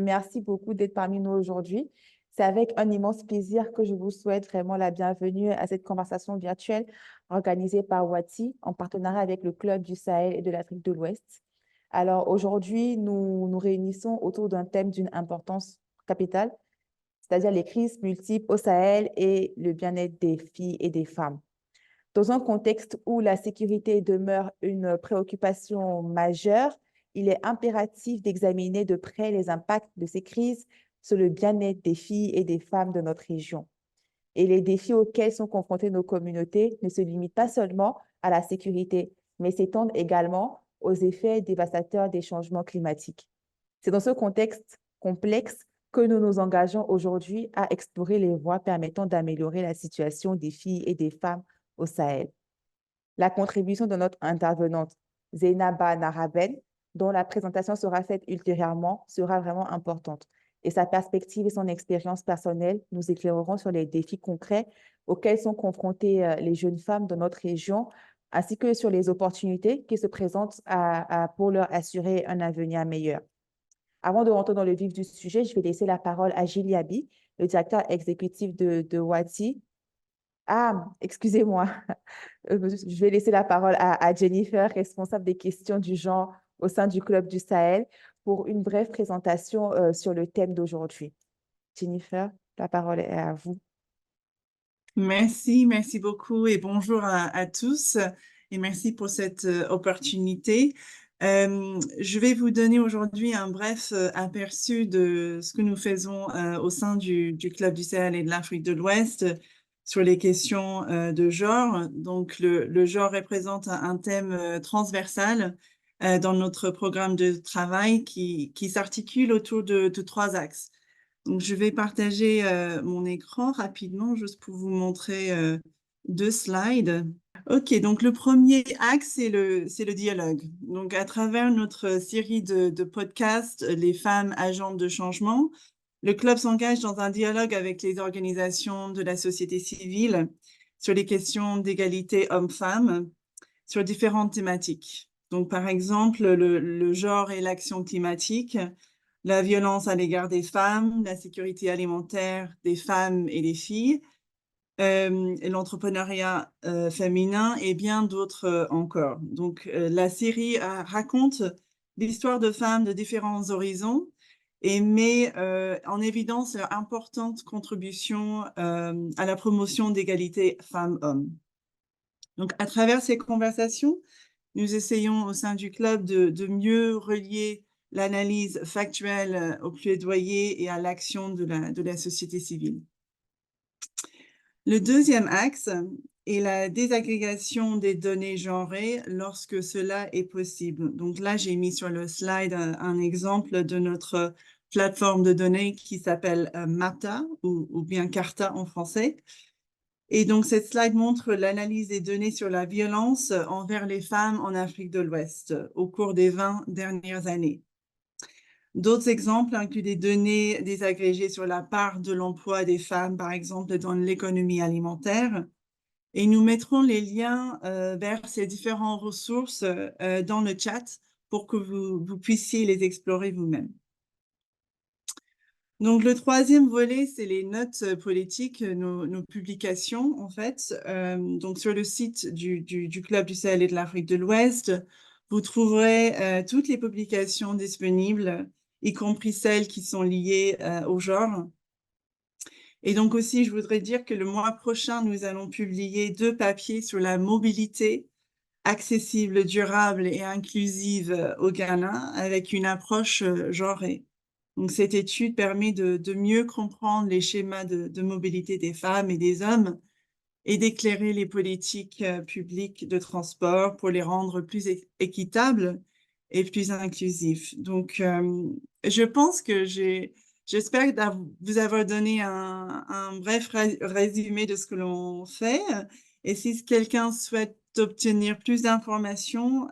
et merci beaucoup d'être parmi nous aujourd'hui. C'est avec un immense plaisir que je vous souhaite vraiment la bienvenue à cette conversation virtuelle organisée par Wati en partenariat avec le Club du Sahel et de l'Afrique de l'Ouest. Alors aujourd'hui, nous nous réunissons autour d'un thème d'une importance capitale, c'est-à-dire les crises multiples au Sahel et le bien-être des filles et des femmes. Dans un contexte où la sécurité demeure une préoccupation majeure, il est impératif d'examiner de près les impacts de ces crises sur le bien-être des filles et des femmes de notre région. Et les défis auxquels sont confrontées nos communautés ne se limitent pas seulement à la sécurité, mais s'étendent également aux effets dévastateurs des changements climatiques. C'est dans ce contexte complexe que nous nous engageons aujourd'hui à explorer les voies permettant d'améliorer la situation des filles et des femmes au Sahel. La contribution de notre intervenante, Zeynaba Naraben, dont la présentation sera faite ultérieurement, sera vraiment importante. Et sa perspective et son expérience personnelle nous éclaireront sur les défis concrets auxquels sont confrontées les jeunes femmes de notre région, ainsi que sur les opportunités qui se présentent pour leur assurer un avenir meilleur. Avant de rentrer dans le vif du sujet, je vais laisser la parole à Gilles Yabi, le directeur exécutif de Wati. Ah, excusez-moi. Je vais laisser la parole à Jennifer, responsable des questions du genre au sein du Club du Sahel, pour une brève présentation sur le thème d'aujourd'hui. Jennifer, la parole est à vous. Merci beaucoup et bonjour à tous et merci pour cette opportunité. Je vais vous donner aujourd'hui un bref aperçu de ce que nous faisons au sein du Club du Sahel et de l'Afrique de l'Ouest sur les questions de genre. Donc, le genre représente un thème transversal dans notre programme de travail qui s'articule autour de trois axes. Donc, je vais partager mon écran rapidement juste pour vous montrer deux slides. OK, donc le premier axe, c'est le dialogue. Donc, à travers notre série de podcasts, Les femmes agentes de changement, le club s'engage dans un dialogue avec les organisations de la société civile sur les questions d'égalité hommes-femmes, sur différentes thématiques. Donc, par exemple, le genre et l'action climatique, la violence à l'égard des femmes, la sécurité alimentaire des femmes et des filles, l'entrepreneuriat féminin et bien d'autres encore. Donc, la série raconte l'histoire de femmes de différents horizons et met en évidence leur importante contribution à la promotion d'égalité femmes-hommes. Donc, à travers ces conversations, nous essayons au sein du club de mieux relier l'analyse factuelle au plaidoyer et à l'action de la société civile. Le deuxième axe est la désagrégation des données genrées lorsque cela est possible. Donc là, j'ai mis sur le slide un exemple de notre plateforme de données qui s'appelle MAPTA ou bien CARTA en français. Et donc, cette slide montre l'analyse des données sur la violence envers les femmes en Afrique de l'Ouest au cours des 20 dernières années. D'autres exemples incluent des données désagrégées sur la part de l'emploi des femmes, par exemple, dans l'économie alimentaire. Et nous mettrons les liens vers ces différentes ressources dans le chat pour que vous puissiez les explorer vous-même. Donc, le troisième volet, c'est les notes politiques, nos publications, en fait. Donc, sur le site du Club du Sahel et de l'Afrique de l'Ouest, vous trouverez toutes les publications disponibles, y compris celles qui sont liées au genre. Et donc aussi, je voudrais dire que le mois prochain, nous allons publier 2 papiers sur la mobilité accessible, durable et inclusive au Ghana avec une approche genrée. Donc, cette étude permet de mieux comprendre les schémas de mobilité des femmes et des hommes et d'éclairer les politiques publiques de transport pour les rendre plus équitables et plus inclusifs. Donc, je pense que j'espère vous avoir donné un bref résumé de ce que l'on fait. Et si quelqu'un souhaite obtenir plus d'informations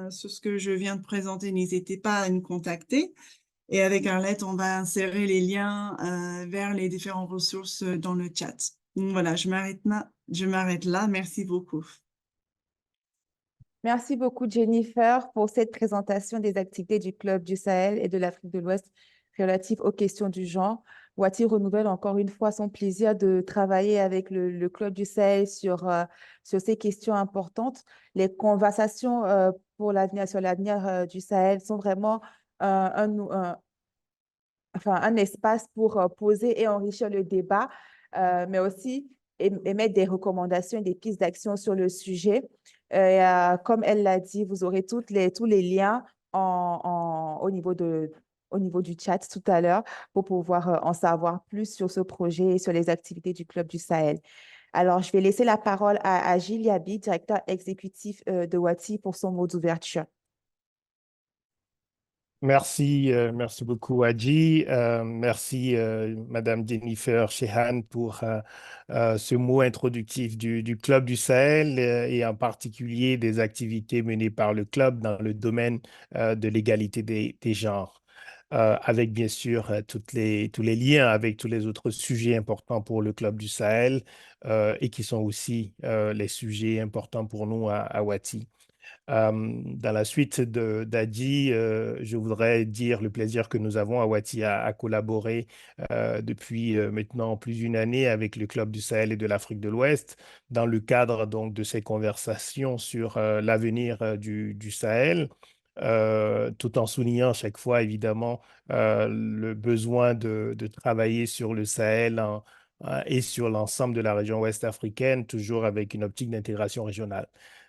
sur ce que je viens de présenter, n'hésitez pas à nous contacter. Et avec Arlette, on va insérer les liens vers les différentes ressources dans le chat. Donc voilà, je m'arrête là. Merci beaucoup. Merci beaucoup, Jennifer, pour cette présentation des activités du Club du Sahel et de l'Afrique de l'Ouest relatifs aux questions du genre. Wati renouvelle encore une fois son plaisir de travailler avec le Club du Sahel sur ces questions importantes. Les conversations pour l'avenir, sur l'avenir du Sahel sont vraiment enfin, un espace pour poser et enrichir le débat, mais aussi émettre des recommandations et des pistes d'action sur le sujet. Comme elle l'a dit, vous aurez tous les liens au niveau du chat tout à l'heure pour pouvoir en savoir plus sur ce projet et sur les activités du Club du Sahel. Alors, je vais laisser la parole à Gilles Yabi, directeur exécutif de Wati, pour son mot d'ouverture. Merci, merci beaucoup, Hadji. Merci, Madame Jennifer Shehan, pour ce mot introductif du Club du Sahel et en particulier des activités menées par le club dans le domaine de l'égalité des genres. Avec bien sûr tous les liens avec tous les autres sujets importants pour le Club du Sahel et qui sont aussi les sujets importants pour nous à Wati. Dans la suite d'Adi, je voudrais dire le plaisir que nous avons à Wati à collaborer depuis maintenant plus d'une année avec le Club du Sahel et de l'Afrique de l'Ouest dans le cadre donc de ces conversations sur l'avenir du Sahel. Tout en soulignant chaque fois évidemment le besoin de travailler sur le Sahel et sur l'ensemble de la région ouest africaine, toujours avec une optique d'intégration régionale.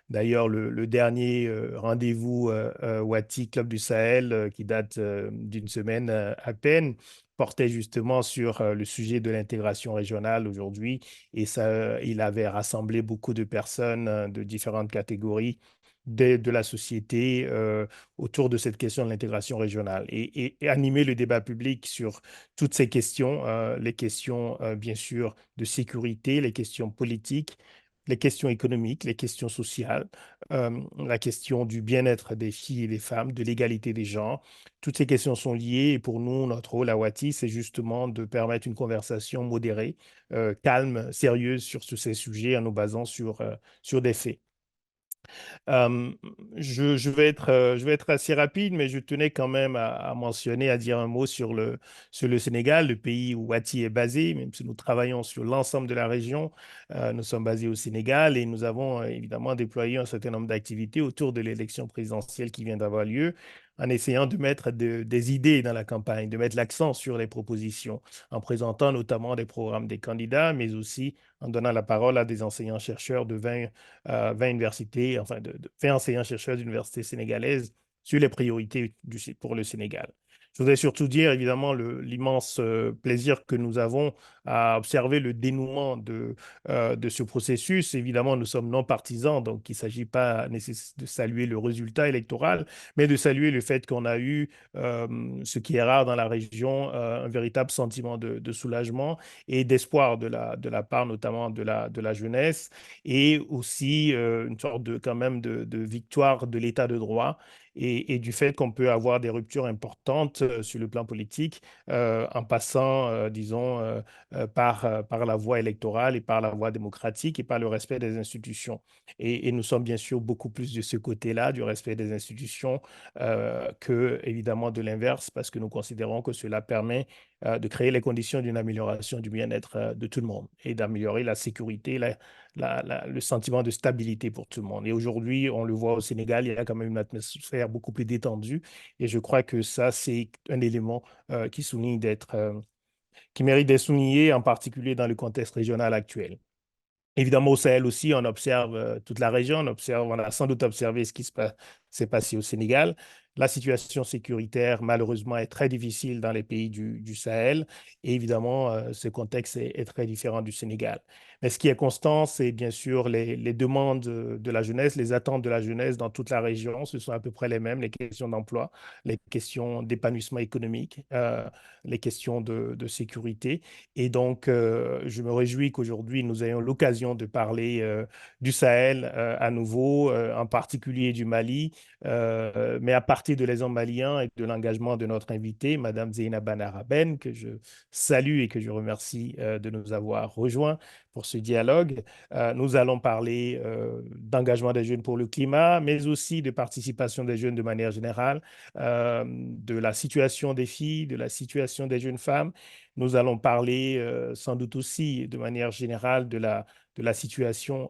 D'ailleurs, le dernier rendez-vous Wati Club du Sahel, qui date d'une semaine à peine, portait justement sur le sujet de l'intégration régionale aujourd'hui. Et ça, il avait rassemblé beaucoup de personnes de différentes catégories de la société autour de cette question de l'intégration régionale et animer le débat public sur toutes ces questions, les questions bien sûr de sécurité, les questions politiques, les questions économiques, les questions sociales, la question du bien-être des filles et des femmes, de l'égalité des genres. Toutes ces questions sont liées et pour nous, notre rôle à Wati, c'est justement de permettre une conversation modérée, calme, sérieuse sur tous ces sujets en nous basant sur des faits. Euh, je vais être assez rapide, mais je tenais quand même à mentionner, à dire un mot sur le Sénégal, le pays où Wati est basé, même si nous travaillons sur l'ensemble de la région. Nous sommes basés au Sénégal et nous avons évidemment déployé un certain nombre d'activités autour de l'élection présidentielle qui vient d'avoir lieu, en essayant de mettre des idées dans la campagne, de mettre l'accent sur les propositions, en présentant notamment des programmes des candidats, mais aussi en donnant la parole à des enseignants-chercheurs de 20 universités, enfin de 20 enseignants-chercheurs d'universités sénégalaises sur les priorités pour le Sénégal. Je voudrais surtout dire évidemment l'immense plaisir que nous avons à observer le dénouement de ce processus. Évidemment, nous sommes non partisans, donc il ne s'agit pas de saluer le résultat électoral, mais de saluer le fait qu'on a eu, ce qui est rare dans la région, un véritable sentiment de soulagement et d'espoir de la part notamment de la jeunesse et aussi une sorte de quand même de victoire de l'état de droit et du fait qu'on peut avoir des ruptures importantes sur le plan politique en passant, disons, par la voie électorale et par la voie démocratique et par le respect des institutions. Et nous sommes bien sûr beaucoup plus de ce côté-là, du respect des institutions, que évidemment de l'inverse, parce que nous considérons que cela permet de créer les conditions d'une amélioration du bien-être de tout le monde et d'améliorer la sécurité, le sentiment de stabilité pour tout le monde. Et aujourd'hui, on le voit au Sénégal, il y a quand même une atmosphère beaucoup plus détendue et je crois que ça, c'est un élément qui mérite d'être souligné, en particulier dans le contexte régional actuel. Évidemment, au Sahel aussi, on observe toute la région, on a sans doute observé ce qui s'est passé au Sénégal. La situation sécuritaire, malheureusement, est très difficile dans les pays du Sahel. Et évidemment, ce contexte est très différent du Sénégal. Mais ce qui est constant, c'est bien sûr les demandes de la jeunesse, les attentes de la jeunesse dans toute la région. Ce sont à peu près les mêmes, les questions d'emploi, les questions d'épanouissement économique, les questions de sécurité. Et donc, je me réjouis qu'aujourd'hui, nous ayons l'occasion de parler du Sahel à nouveau, en particulier du Mali, mais à partir de l'exemple malien et de l'engagement de notre invitée, Madame Zeina Banaraben, que je salue et que je remercie de nous avoir rejoints, pour ce dialogue. Nous allons parler d'engagement des jeunes pour le climat, mais aussi de participation des jeunes de manière générale, de la situation des filles, de la situation des jeunes femmes. Nous allons parler sans doute aussi de manière générale de la situation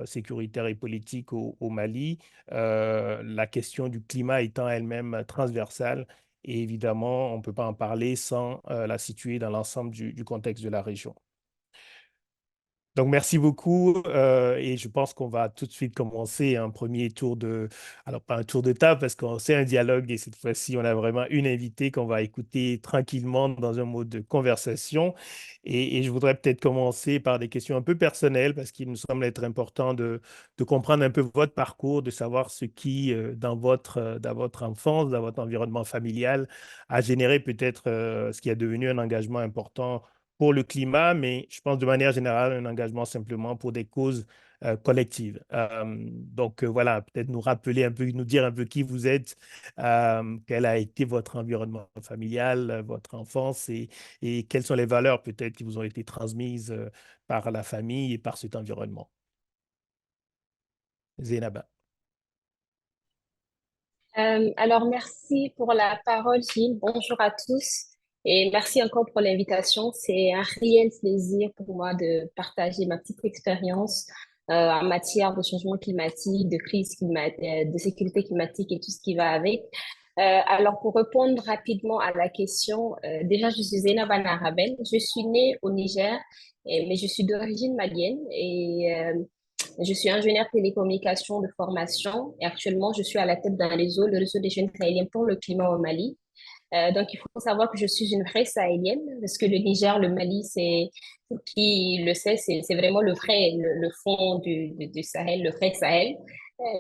sécuritaire et politique au Mali, la question du climat étant elle-même transversale. Et évidemment, on ne peut pas en parler sans la situer dans l'ensemble du contexte de la région. Donc, merci beaucoup et je pense qu'on va tout de suite commencer un premier tour alors pas un tour de table parce qu'on c'est un dialogue et cette fois-ci, on a vraiment une invitée qu'on va écouter tranquillement dans un mode de conversation. Et je voudrais peut-être commencer par des questions un peu personnelles parce qu'il nous semble être important de comprendre un peu votre parcours, de savoir ce qui, dans votre enfance, dans votre environnement familial, a généré peut-être ce qui est devenu un engagement important pour le climat, mais je pense de manière générale un engagement simplement pour des causes collectives. Donc voilà, peut-être nous rappeler un peu, nous dire un peu qui vous êtes, quel a été votre environnement familial, votre enfance et quelles sont les valeurs peut-être qui vous ont été transmises par la famille et par cet environnement. Zainaba. Alors, merci pour la parole, Gilles. Bonjour à tous et merci encore pour l'invitation. C'est un réel plaisir pour moi de partager ma petite expérience en matière de changement climatique, de crise climatique, de sécurité climatique et tout ce qui va avec. Alors, pour répondre rapidement à la question, déjà, je suis Zainab Arabel. Je suis née au Niger, mais je suis d'origine malienne et je suis ingénieure télécommunication de formation et actuellement, je suis à la tête d'un réseau, le réseau des jeunes sahéliens pour le climat au Mali. Donc, il faut savoir que je suis une vraie sahélienne parce que le Niger, le Mali, c'est, pour qui le sait, c'est vraiment le vrai, le fond du Sahel, le vrai Sahel.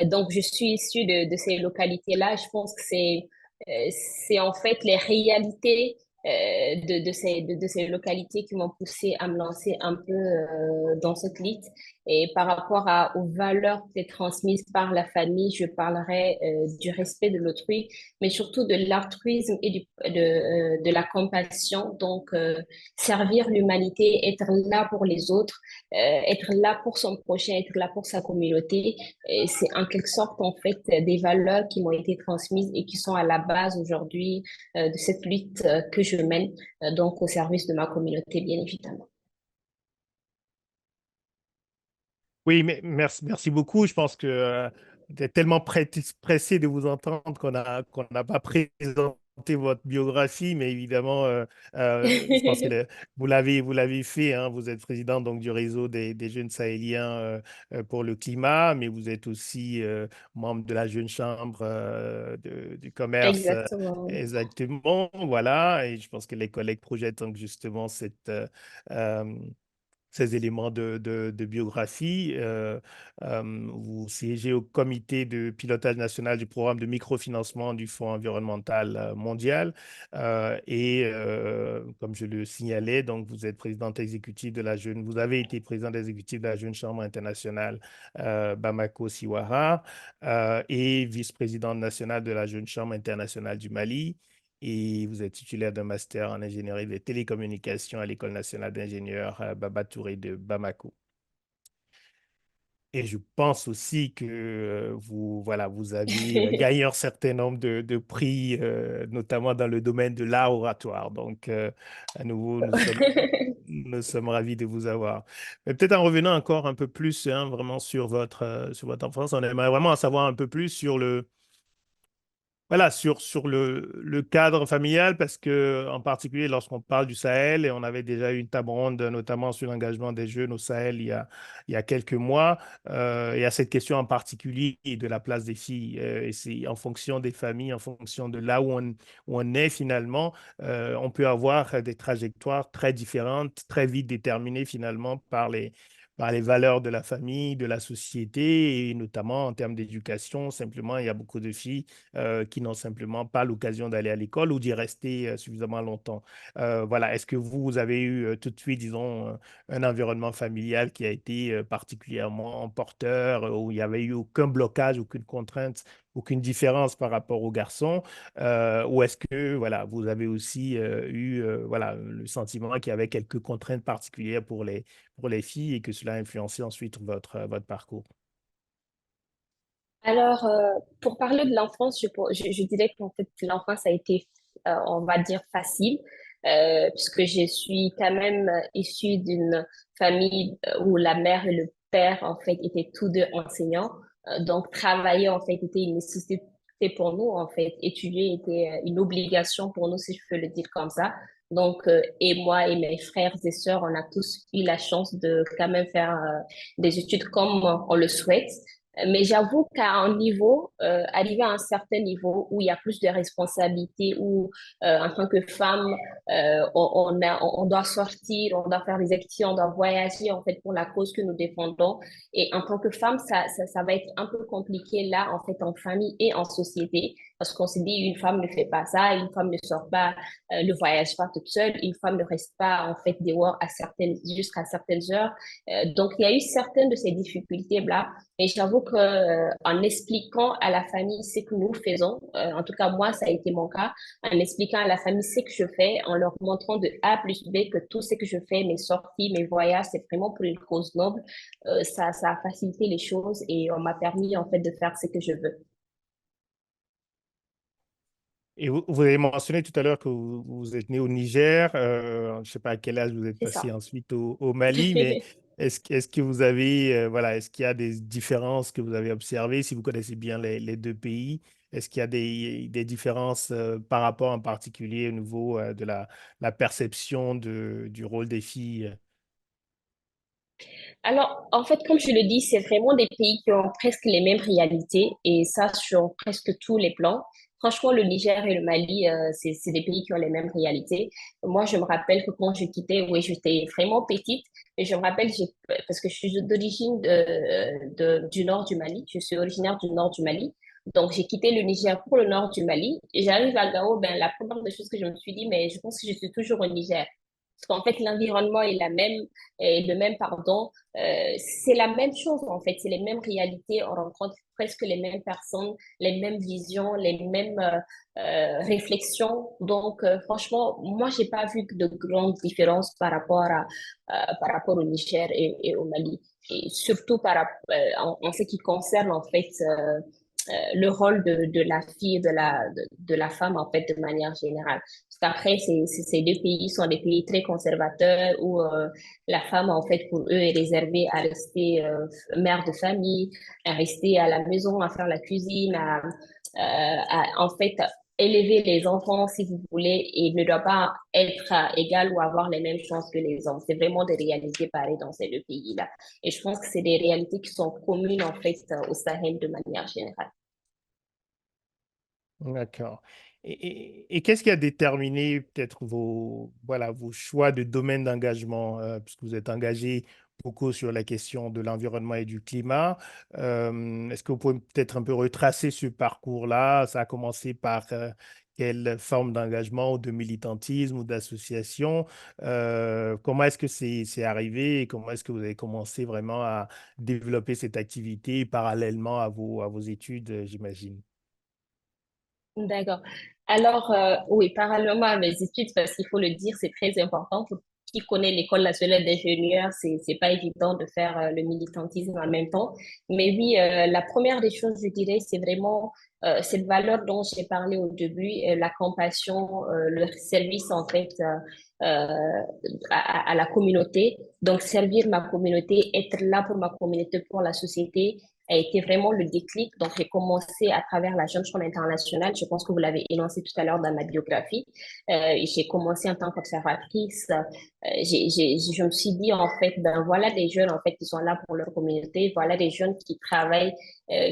Donc, je suis issue de ces localités-là. Je pense que c'est en fait les réalités de ces localités qui m'ont poussée à me lancer un peu dans cette lutte. Et par rapport aux valeurs qui sont transmises par la famille, je parlerai du respect de l'autrui, mais surtout de l'altruisme et de la compassion. Donc, servir l'humanité, être là pour les autres, être là pour son prochain, être là pour sa communauté. Et c'est en quelque sorte, en fait, des valeurs qui m'ont été transmises et qui sont à la base aujourd'hui de cette lutte que je mène, donc au service de ma communauté, bien évidemment. Oui, mais merci beaucoup. Je pense que j'étais tellement pressé de vous entendre qu'on n'a pas présenté votre biographie, mais évidemment, je pense que vous l'avez fait. Hein. Vous êtes président donc du réseau des jeunes sahéliens pour le climat, mais vous êtes aussi membre de la Jeune Chambre du commerce. Exactement. Exactement, voilà. Et je pense que les collègues projettent donc justement euh, ces éléments de biographie. Vous siégez au comité de pilotage national du programme de microfinancement du Fonds environnemental mondial. Comme je le signalais, donc vous êtes présidente exécutive de la jeune, vous avez été présidente exécutive de la Jeune Chambre internationale Bamako Siwara et vice-présidente nationale de la Jeune Chambre internationale du Mali et vous êtes titulaire d'un master en ingénierie des télécommunications à l'École nationale d'ingénieurs Baba Touré de Bamako. Et je pense aussi que voilà, vous avez gagné un certain nombre de prix, notamment dans le domaine de l'art oratoire. Donc, à nouveau, nous sommes ravis de vous avoir. Mais peut-être en revenant encore un peu plus hein, vraiment sur votre enfance, on aimerait vraiment en savoir un peu plus sur voilà, sur le cadre familial, parce que en particulier lorsqu'on parle du Sahel, et on avait déjà eu une table ronde, notamment sur l'engagement des jeunes au Sahel il y a quelques mois, il y a cette question en particulier de la place des filles. Et c'est en fonction des familles, en fonction de là où on est finalement, on peut avoir des trajectoires très différentes, très vite déterminées finalement par les valeurs de la famille, de la société, et notamment en termes d'éducation. Simplement, il y a beaucoup de filles qui n'ont simplement pas l'occasion d'aller à l'école ou d'y rester suffisamment longtemps. Voilà, est-ce que vous avez eu tout de suite, disons, un environnement familial qui a été particulièrement porteur, où il n'y avait eu aucun blocage, aucune contrainte aucune différence par rapport aux garçons? Ou est-ce que voilà, vous avez aussi eu voilà, le sentiment qu'il y avait quelques contraintes particulières pour les filles et que cela a influencé ensuite votre parcours? Alors, pour parler de l'enfance, je dirais qu'en fait, l'enfance a été, on va dire, facile, puisque je suis quand même issue d'une famille où la mère et le père, en fait, étaient tous deux enseignants. Donc, travailler, en fait, était une nécessité pour nous, en fait. Étudier était une obligation pour nous, si je peux le dire comme ça. Donc, et moi et mes frères et sœurs, on a tous eu la chance de quand même faire des études comme on le souhaite. Mais j'avoue qu'à un niveau, arrivé à un certain niveau où il y a plus de responsabilités, où en tant que femme, on doit sortir, on doit faire des actions, on doit voyager en fait pour la cause que nous défendons. Et en tant que femme, ça va être un peu compliqué là, en fait, en famille et en société, parce qu'on se dit une femme ne fait pas ça, une femme ne sort pas, ne voyage pas toute seule, une femme ne reste pas en fait dehors jusqu'à certaines heures. Donc il y a eu certaines de ces difficultés là. Et j'avoue que en expliquant à la famille ce que nous faisons, en tout cas moi ça a été mon cas, en expliquant à la famille ce que je fais, en leur montrant de A plus B que tout ce que je fais, mes sorties, mes voyages, c'est vraiment pour une cause noble, ça a facilité les choses et on m'a permis en fait de faire ce que je veux. Et vous avez mentionné tout à l'heure que vous êtes né au Niger. Je ne sais pas à quel âge vous êtes C'est passé ça. ensuite au Mali, mais est-ce que vous avez, voilà, est-ce qu'il y a des différences que vous avez observées, si vous connaissez bien les deux pays? Est-ce qu'il y a des différences par rapport en particulier au niveau de la perception du rôle des filles? Alors, en fait, comme je le dis, c'est vraiment des pays qui ont presque les mêmes réalités et ça sur presque tous les plans. Franchement, le Niger et le Mali, c'est des pays qui ont les mêmes réalités. Moi, je me rappelle que quand je quittais, oui, j'étais vraiment petite, mais je me rappelle, parce que je suis d'origine du nord du Mali, je suis originaire du nord du Mali. Donc, j'ai quitté le Niger pour le nord du Mali. Et j'arrive à Gao, ben, la première des choses que je me suis dit, mais je pense que je suis toujours au Niger. Parce qu'en fait, l'environnement est le même, pardon. C'est la même chose, en fait. C'est les mêmes réalités. On rencontre presque les mêmes personnes, les mêmes visions, les mêmes réflexions. Donc, franchement, moi, j'ai pas vu de grandes différences par rapport au Niger et au Mali. Et surtout en ce qui concerne, en fait, le rôle de la fille et de la femme, en fait, de manière générale. Parce qu'après, ces deux pays sont des pays très conservateurs où la femme, en fait, pour eux, est réservée à rester mère de famille, à rester à la maison, à faire la cuisine, en fait, élever les enfants, si vous voulez, et ne doit pas être égal ou avoir les mêmes chances que les hommes. C'est vraiment des réalités pareilles dans ces deux pays-là. Et je pense que c'est des réalités qui sont communes, en fait, au Sahel de manière générale. D'accord. Et qu'est-ce qui a déterminé peut-être voilà, vos choix de domaine d'engagement, puisque vous êtes engagé beaucoup sur la question de l'environnement et du climat. Est-ce que vous pouvez peut-être un peu retracer ce parcours-là? Ça a commencé par quelle forme d'engagement ou de militantisme ou d'association? Comment est-ce que c'est arrivé et comment est-ce que vous avez commencé vraiment à développer cette activité parallèlement à vos études, j'imagine? D'accord. Alors, oui, parallèlement à mes études, parce qu'il faut le dire, c'est très important. Pour qui connaît l'École nationale d'ingénieurs, c'est pas évident de faire le militantisme en même temps. Mais oui, la première des choses, je dirais, c'est vraiment cette valeur dont j'ai parlé au début, la compassion, le service, en fait, à la communauté. Donc, servir ma communauté, être là pour ma communauté, pour la société a été vraiment le déclic. Donc, j'ai commencé à travers la Jeune Chambre internationale. Je pense que vous l'avez énoncé tout à l'heure dans ma biographie. J'ai commencé en tant qu'observatrice. Je me suis dit, en fait, ben voilà des jeunes, en fait, qui sont là pour leur communauté. Voilà des jeunes qui travaillent,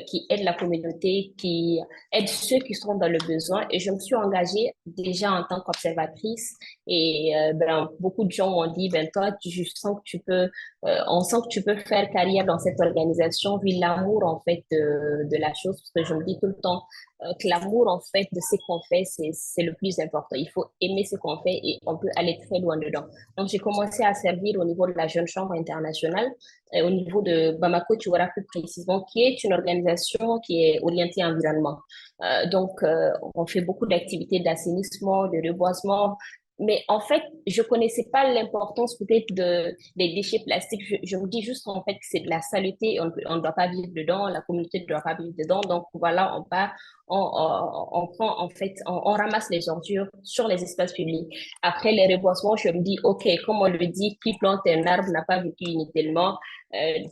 qui aident la communauté, qui aident ceux qui sont dans le besoin. Et je me suis engagée déjà en tant qu'observatrice. Et ben, beaucoup de gens m'ont dit, ben toi, je sens que on sent que tu peux faire carrière dans cette organisation, vu l'amour en fait de la chose, parce que je me dis tout le temps, que l'amour, en fait, de ce qu'on fait, c'est le plus important. Il faut aimer ce qu'on fait et on peut aller très loin dedans. Donc, j'ai commencé à servir au niveau de la Jeune Chambre internationale, au niveau de Bamako, tu verras plus précisément, qui est une organisation qui est orientée environnement. On fait beaucoup d'activités d'assainissement, de reboisement, mais en fait, je connaissais pas l'importance peut-être des déchets plastiques. Je me dis juste en fait que c'est de la saleté, on ne doit pas vivre dedans, la communauté ne doit pas vivre dedans. Donc voilà, on prend en fait, on ramasse les ordures sur les espaces publics. Après les reboisements, je me dis, OK, comme on le dit, qui plante un arbre n'a pas vécu inutilement.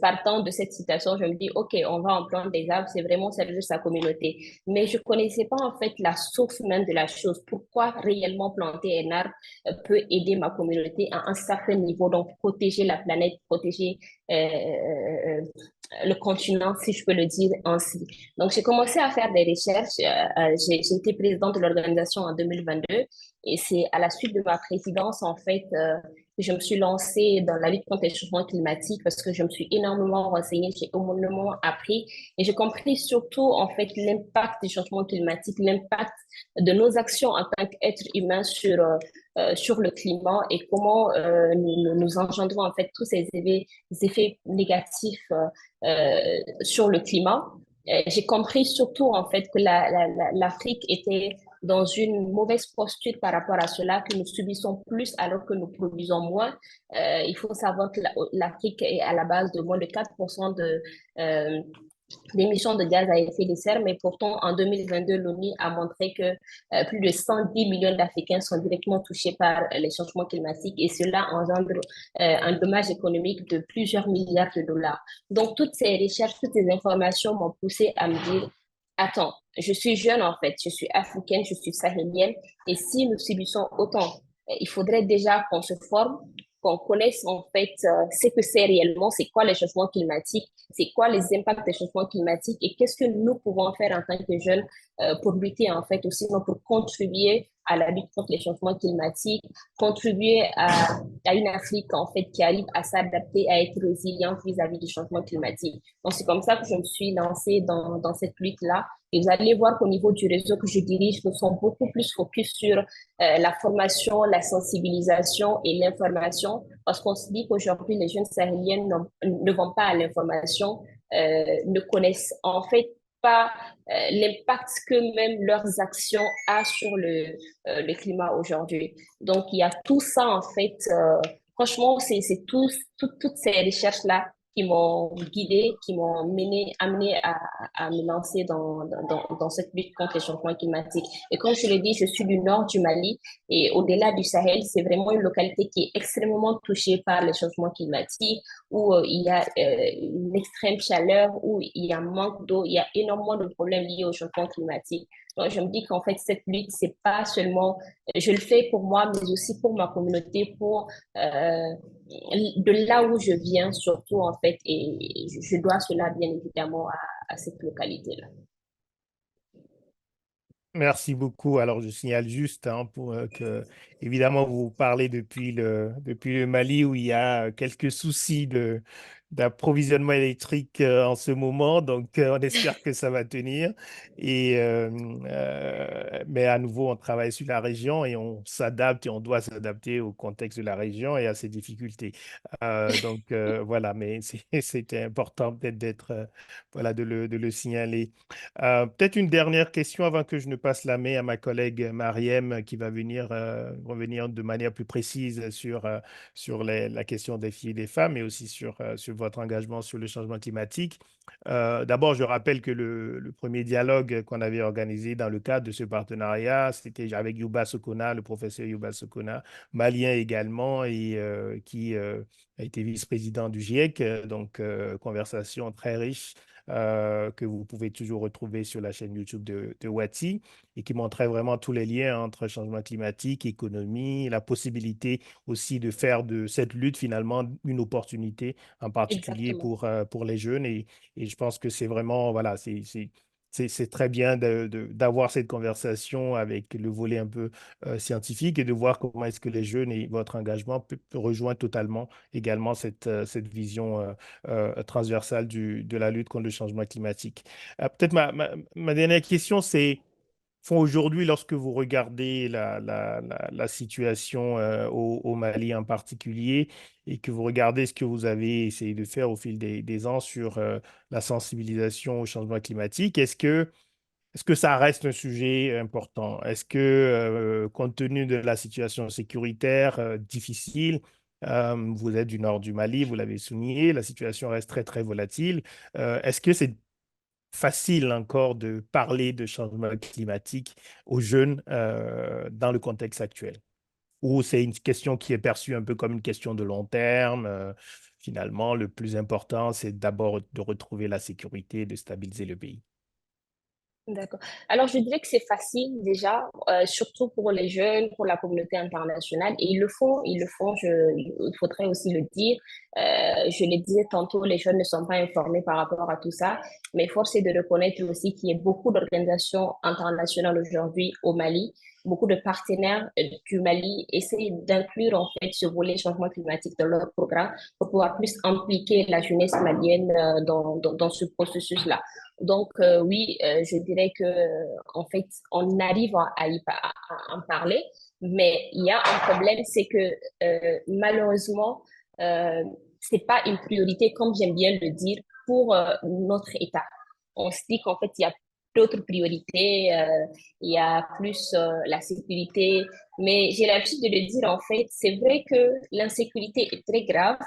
Partant de cette citation, je me dis, OK, on va en prendre des arbres, c'est vraiment servir sa communauté. Mais je connaissais pas en fait la source même de la chose. Pourquoi réellement planter un arbre peut aider ma communauté à un certain niveau, donc protéger la planète, protéger le continent, si je peux le dire ainsi. Donc, j'ai commencé à faire des recherches. J'ai été présidente de l'organisation en 2022 et c'est à la suite de ma présidence, en fait, que je me suis lancée dans la lutte contre les changements climatiques parce que je me suis énormément renseignée, j'ai énormément appris et j'ai compris surtout, en fait, l'impact des changements climatiques, l'impact de nos actions en tant qu'êtres humains sur le climat et comment nous engendrons, en fait, tous ces effets négatifs sur le climat. J'ai compris surtout en fait que l'Afrique était dans une mauvaise posture par rapport à cela, que nous subissons plus alors que nous produisons moins. Il faut savoir que l'Afrique est à la base de moins de 4% euh, d'émissions de gaz à effet de serre, mais pourtant en 2022, l'ONU a montré que plus de 110 millions d'Africains sont directement touchés par les changements climatiques et cela engendre un dommage économique de plusieurs milliards de dollars. Donc toutes ces recherches, toutes ces informations m'ont poussé à me dire, attends, je suis jeune en fait, je suis africaine, je suis sahélienne et si nous subissons autant, il faudrait déjà qu'on se forme, qu'on connaisse en fait ce que c'est réellement, c'est quoi les changements climatiques, c'est quoi les impacts des changements climatiques et qu'est-ce que nous pouvons faire en tant que jeunes pour lutter en fait aussi, pour contribuer à la lutte contre les changements climatiques, contribuer à une Afrique en fait qui arrive à s'adapter, à être résiliente vis-à-vis du changement climatique. Donc c'est comme ça que je me suis lancée dans cette lutte-là. Et vous allez voir qu'au niveau du réseau que je dirige, nous sommes beaucoup plus focus sur la formation, la sensibilisation et l'information, parce qu'on se dit qu'aujourd'hui, les jeunes sahéliennes ne vont pas à l'information, ne connaissent en fait pas l'impact que même leurs actions a sur le climat aujourd'hui. Donc, il y a tout ça, en fait. Franchement, c'est toutes ces recherches-là qui m'ont guidée, qui m'ont amené à me lancer dans cette lutte contre les changements climatiques. Et comme je l'ai dit, je suis du nord du Mali et au-delà du Sahel, c'est vraiment une localité qui est extrêmement touchée par les changements climatiques, où il y a une extrême chaleur, où il y a un manque d'eau, il y a énormément de problèmes liés au changement climatique. Donc, je me dis qu'en fait, cette lutte, c'est pas seulement, je le fais pour moi, mais aussi pour ma communauté, pour de là où je viens surtout, en fait, et je dois cela bien évidemment à cette localité-là. Merci beaucoup. Alors, je signale juste pour que, évidemment, vous parlez depuis le Mali où il y a quelques soucis d'approvisionnement électrique en ce moment. Donc, on espère que ça va tenir. Mais à nouveau, on travaille sur la région et on s'adapte et on doit s'adapter au contexte de la région et à ses difficultés. Voilà, mais c'était important peut-être voilà, de le signaler. Peut-être une dernière question avant que je ne passe la main à ma collègue Mariem qui va venir revenir de manière plus précise sur la question des filles et des femmes, mais aussi sur votre engagement sur le changement climatique. D'abord, je rappelle que le premier dialogue qu'on avait organisé dans le cadre de ce partenariat, c'était avec Youba Sokona, le professeur Youba Sokona, malien également, et qui a été vice-président du GIEC. Donc, conversation très riche que vous pouvez toujours retrouver sur la chaîne YouTube de Wati et qui montrait vraiment tous les liens entre changement climatique, économie, la possibilité aussi de faire de cette lutte finalement une opportunité, en particulier Exactement. pour les jeunes. Et je pense que c'est vraiment, voilà, c'est très bien d'avoir cette conversation avec le volet un peu scientifique et de voir comment est-ce que les jeunes et votre engagement peut rejoindre totalement également cette vision transversale de la lutte contre le changement climatique. Peut-être ma dernière question, c'est aujourd'hui, lorsque vous regardez la situation au Mali en particulier et que vous regardez ce que vous avez essayé de faire au fil des ans sur la sensibilisation au changement climatique, est-ce que ça reste un sujet important? Est-ce que, compte tenu de la situation sécuritaire difficile, vous êtes du nord du Mali, vous l'avez souligné, la situation reste très, très volatile. Est-ce que c'est facile encore de parler de changement climatique aux jeunes dans le contexte actuel? Ou c'est une question qui est perçue un peu comme une question de long terme? Finalement, le plus important, c'est d'abord de retrouver la sécurité et de stabiliser le pays. D'accord. Alors, je dirais que c'est facile déjà, surtout pour les jeunes, pour la communauté internationale. Et ils le font, il faudrait aussi le dire. Je le disais tantôt, les jeunes ne sont pas informés par rapport à tout ça. Mais force est de reconnaître aussi qu'il y a beaucoup d'organisations internationales aujourd'hui au Mali. Beaucoup de partenaires du Mali essayent d'inclure en fait ce volet changement climatique dans leur programme pour pouvoir plus impliquer la jeunesse malienne dans ce processus-là. Donc, oui, je dirais que, en fait, on arrive à en parler, mais il y a un problème, c'est que malheureusement, euh, c'est pas une priorité, comme j'aime bien le dire, pour notre État. On se dit qu'en fait, il y a d'autres priorités, il y a plus la sécurité, mais j'ai l'habitude de le dire, en fait, c'est vrai que l'insécurité est très grave,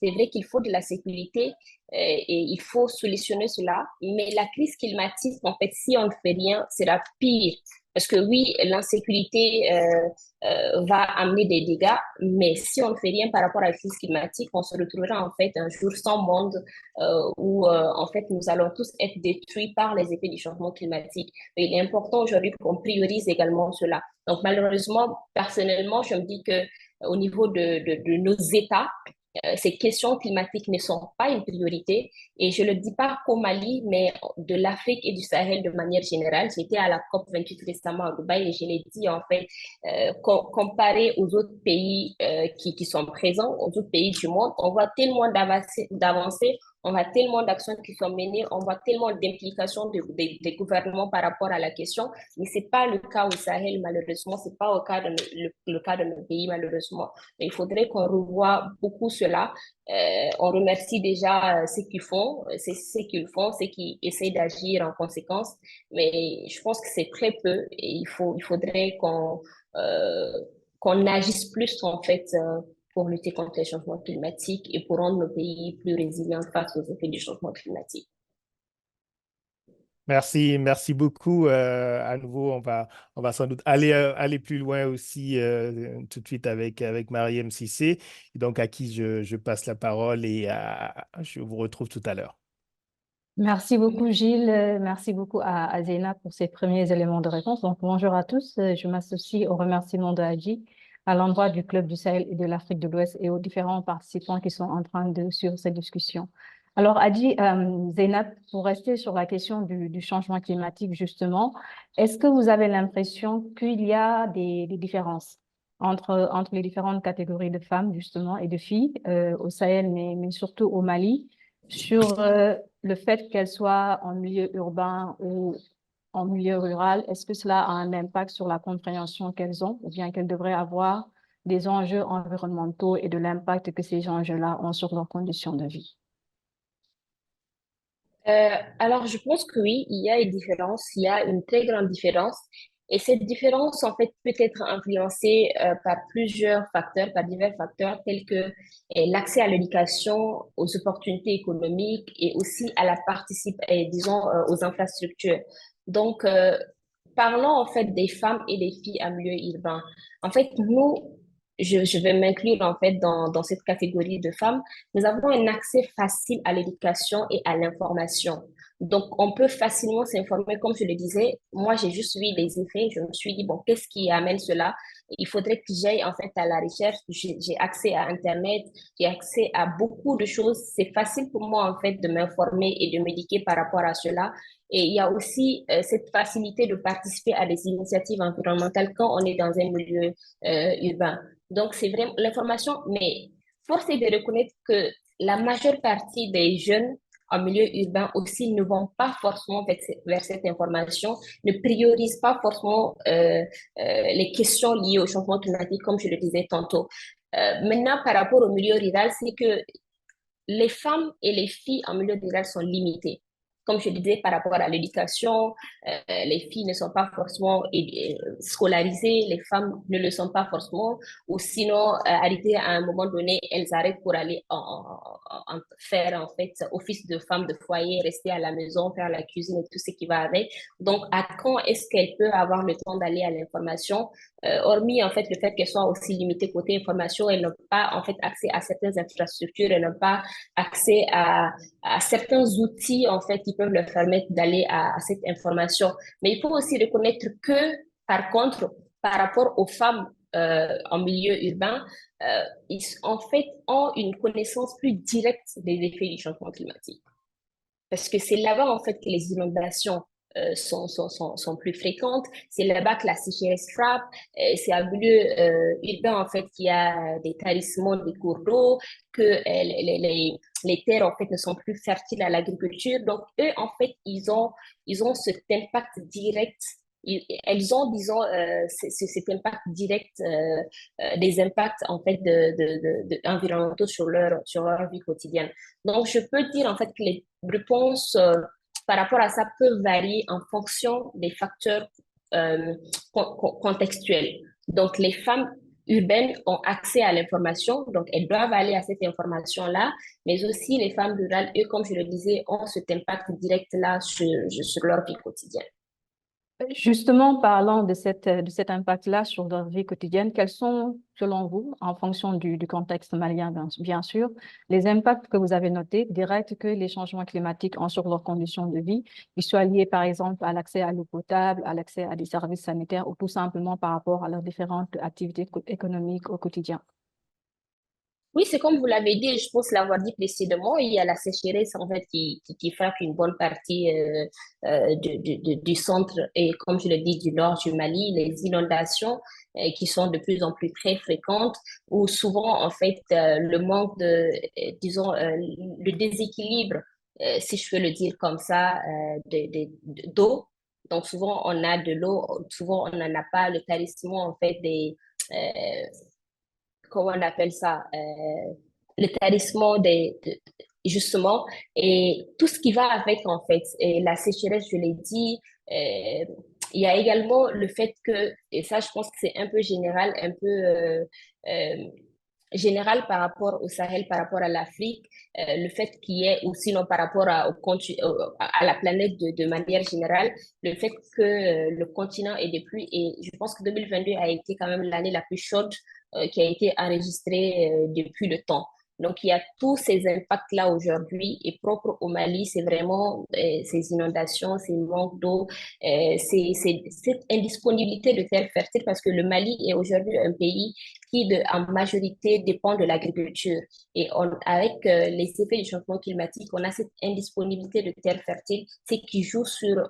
c'est vrai qu'il faut de la sécurité, et il faut solutionner cela. Mais la crise climatique, en fait, si on ne fait rien, sera pire. Parce que oui, l'insécurité va amener des dégâts, mais si on ne fait rien par rapport à la crise climatique, on se retrouvera en fait un jour sans monde où en fait nous allons tous être détruits par les effets du changement climatique. Et il est important aujourd'hui qu'on priorise également cela. Donc malheureusement, personnellement, je me dis que au niveau de nos États, ces questions climatiques ne sont pas une priorité. Et je ne le dis pas qu'au Mali, mais de l'Afrique et du Sahel de manière générale. J'étais à la COP28 récemment à Dubaï et je l'ai dit, en fait, comparé aux autres pays qui sont présents, aux autres pays du monde, on voit tellement d'avancées, on voit tellement d'actions qui sont menées, on voit tellement d'implications des gouvernements par rapport à la question, mais ce n'est pas le cas au Sahel, malheureusement, ce n'est pas le cas de nos pays, malheureusement. Il faudrait qu'on revoie beaucoup cela. On remercie déjà ceux qui essayent d'agir en conséquence, mais je pense que c'est très peu et il faudrait euh, qu'on agisse plus en fait pour lutter contre les changements climatiques et pour rendre nos pays plus résilients face aux effets du changement climatique. Merci beaucoup. À nouveau, on va sans doute aller plus loin aussi tout de suite avec Mariam Cissé, donc à qui je passe la parole et je vous retrouve tout à l'heure. Merci beaucoup, Gilles. Merci beaucoup à Zéna pour ces premiers éléments de réponse. Donc, bonjour à tous. Je m'associe au remerciement de Hadji à l'endroit du Club du Sahel et de l'Afrique de l'Ouest et aux différents participants qui sont en train de suivre cette discussion. Alors, Hadji, Zéna, pour rester sur la question du changement climatique, justement, est-ce que vous avez l'impression qu'il y a des différences entre les différentes catégories de femmes, justement, et de filles au Sahel, mais surtout au Mali, sur le fait qu'elles soient en milieu urbain ou en milieu rural, est-ce que cela a un impact sur la compréhension qu'elles ont ou bien qu'elles devraient avoir des enjeux environnementaux et de l'impact que ces enjeux-là ont sur leurs conditions de vie? Alors, je pense que oui, il y a une différence, il y a une très grande différence. Et cette différence, en fait, peut être influencée par plusieurs facteurs, par divers facteurs tels que l'accès à l'éducation, aux opportunités économiques et aussi à la disons, aux infrastructures. Donc, parlons en fait des femmes et des filles en milieu urbain. En fait, je vais m'inclure en fait dans cette catégorie de femmes. Nous avons un accès facile à l'éducation et à l'information. Donc, on peut facilement s'informer, comme je le disais. Moi, j'ai juste vu les effets. Je me suis dit, bon, qu'est-ce qui amène cela? il faudrait que j'aille en fait à la recherche. J'ai accès à Internet, j'ai accès à beaucoup de choses. C'est facile pour moi en fait de m'informer et de m'éduquer par rapport à cela. Et il y a aussi cette facilité de participer à des initiatives environnementales quand on est dans un milieu urbain. Donc, c'est vraiment l'information, mais force est de reconnaître que la majeure partie des jeunes en milieu urbain aussi ne vont pas forcément vers cette information, ne priorisent pas forcément les questions liées au changement climatique, comme je le disais tantôt. Maintenant, par rapport au milieu rural, c'est que les femmes et les filles en milieu rural sont limitées. Comme je disais, par rapport à l'éducation, les filles ne sont pas forcément scolarisées, les femmes ne le sont pas forcément, ou sinon, arrivées à un moment donné, elles arrêtent pour aller faire en fait office de femme de foyer, rester à la maison, faire la cuisine et tout ce qui va avec. Donc, à quand est-ce qu'elles peuvent avoir le temps d'aller à l'information? Hormis en fait le fait qu'elles soient aussi limitées côté information, elles n'ont pas en fait accès à certaines infrastructures, elles n'ont pas accès à certains outils en fait qui peuvent leur permettre d'aller à cette information. Mais il faut aussi reconnaître que par contre, par rapport aux femmes en milieu urbain, ils en fait ont une connaissance plus directe des effets du changement climatique. Parce que c'est là-bas en fait que les inondations sont plus fréquentes. C'est là-bas que la sécheresse frappe. C'est à milieu urbain, en fait, qu'il y a des tarissements des cours d'eau, que les terres, en fait, ne sont plus fertiles à l'agriculture. Donc, eux, en fait, ils ont cet impact direct. Elles ont, disons, cet impact direct, des impacts, en fait, environnementaux sur leur vie quotidienne. Donc, je peux dire, en fait, que les réponses par rapport à ça peuvent varier en fonction des facteurs contextuels. Donc, les femmes urbaines ont accès à l'information, donc elles doivent aller à cette information-là, mais aussi les femmes rurales, eux, comme je le disais, ont cet impact direct-là sur leur vie quotidienne. Justement, parlant de cet impact-là sur leur vie quotidienne, quels sont, selon vous, en fonction du contexte malien, bien sûr, les impacts que vous avez notés, directs que les changements climatiques ont sur leurs conditions de vie, qu'ils soient liés, par exemple, à l'accès à l'eau potable, à l'accès à des services sanitaires ou tout simplement par rapport à leurs différentes activités économiques au quotidien? Oui, c'est comme vous l'avez dit, je pense l'avoir dit précédemment, il y a la sécheresse en fait qui frappe une bonne partie du centre et comme je le dis du nord du Mali, les inondations qui sont de plus en plus très fréquentes où souvent en fait le manque disons, le déséquilibre, si je peux le dire comme ça, d'eau. Donc souvent on a de l'eau, souvent on n'en a pas, le tarissement en fait comment on appelle ça, le tarissement justement, et tout ce qui va avec, en fait, et la sécheresse, je l'ai dit, il y a également le fait que, et ça, je pense que c'est un peu général, un peu euh, général par rapport au Sahel, par rapport à l'Afrique, le fait qu'il y ait, ou sinon par rapport à la planète de manière générale, le fait que le continent ait des pluies, et je pense que 2022 a été quand même l'année la plus chaude qui a été enregistrée depuis le temps. Donc, il y a tous ces impacts-là aujourd'hui et propre au Mali, c'est vraiment ces inondations, ces manques d'eau, cette indisponibilité de terres fertiles parce que le Mali est aujourd'hui un pays qui, en majorité, dépend de l'agriculture. Et avec les effets du changement climatique, on a cette indisponibilité de terres fertiles, c'est qui joue sur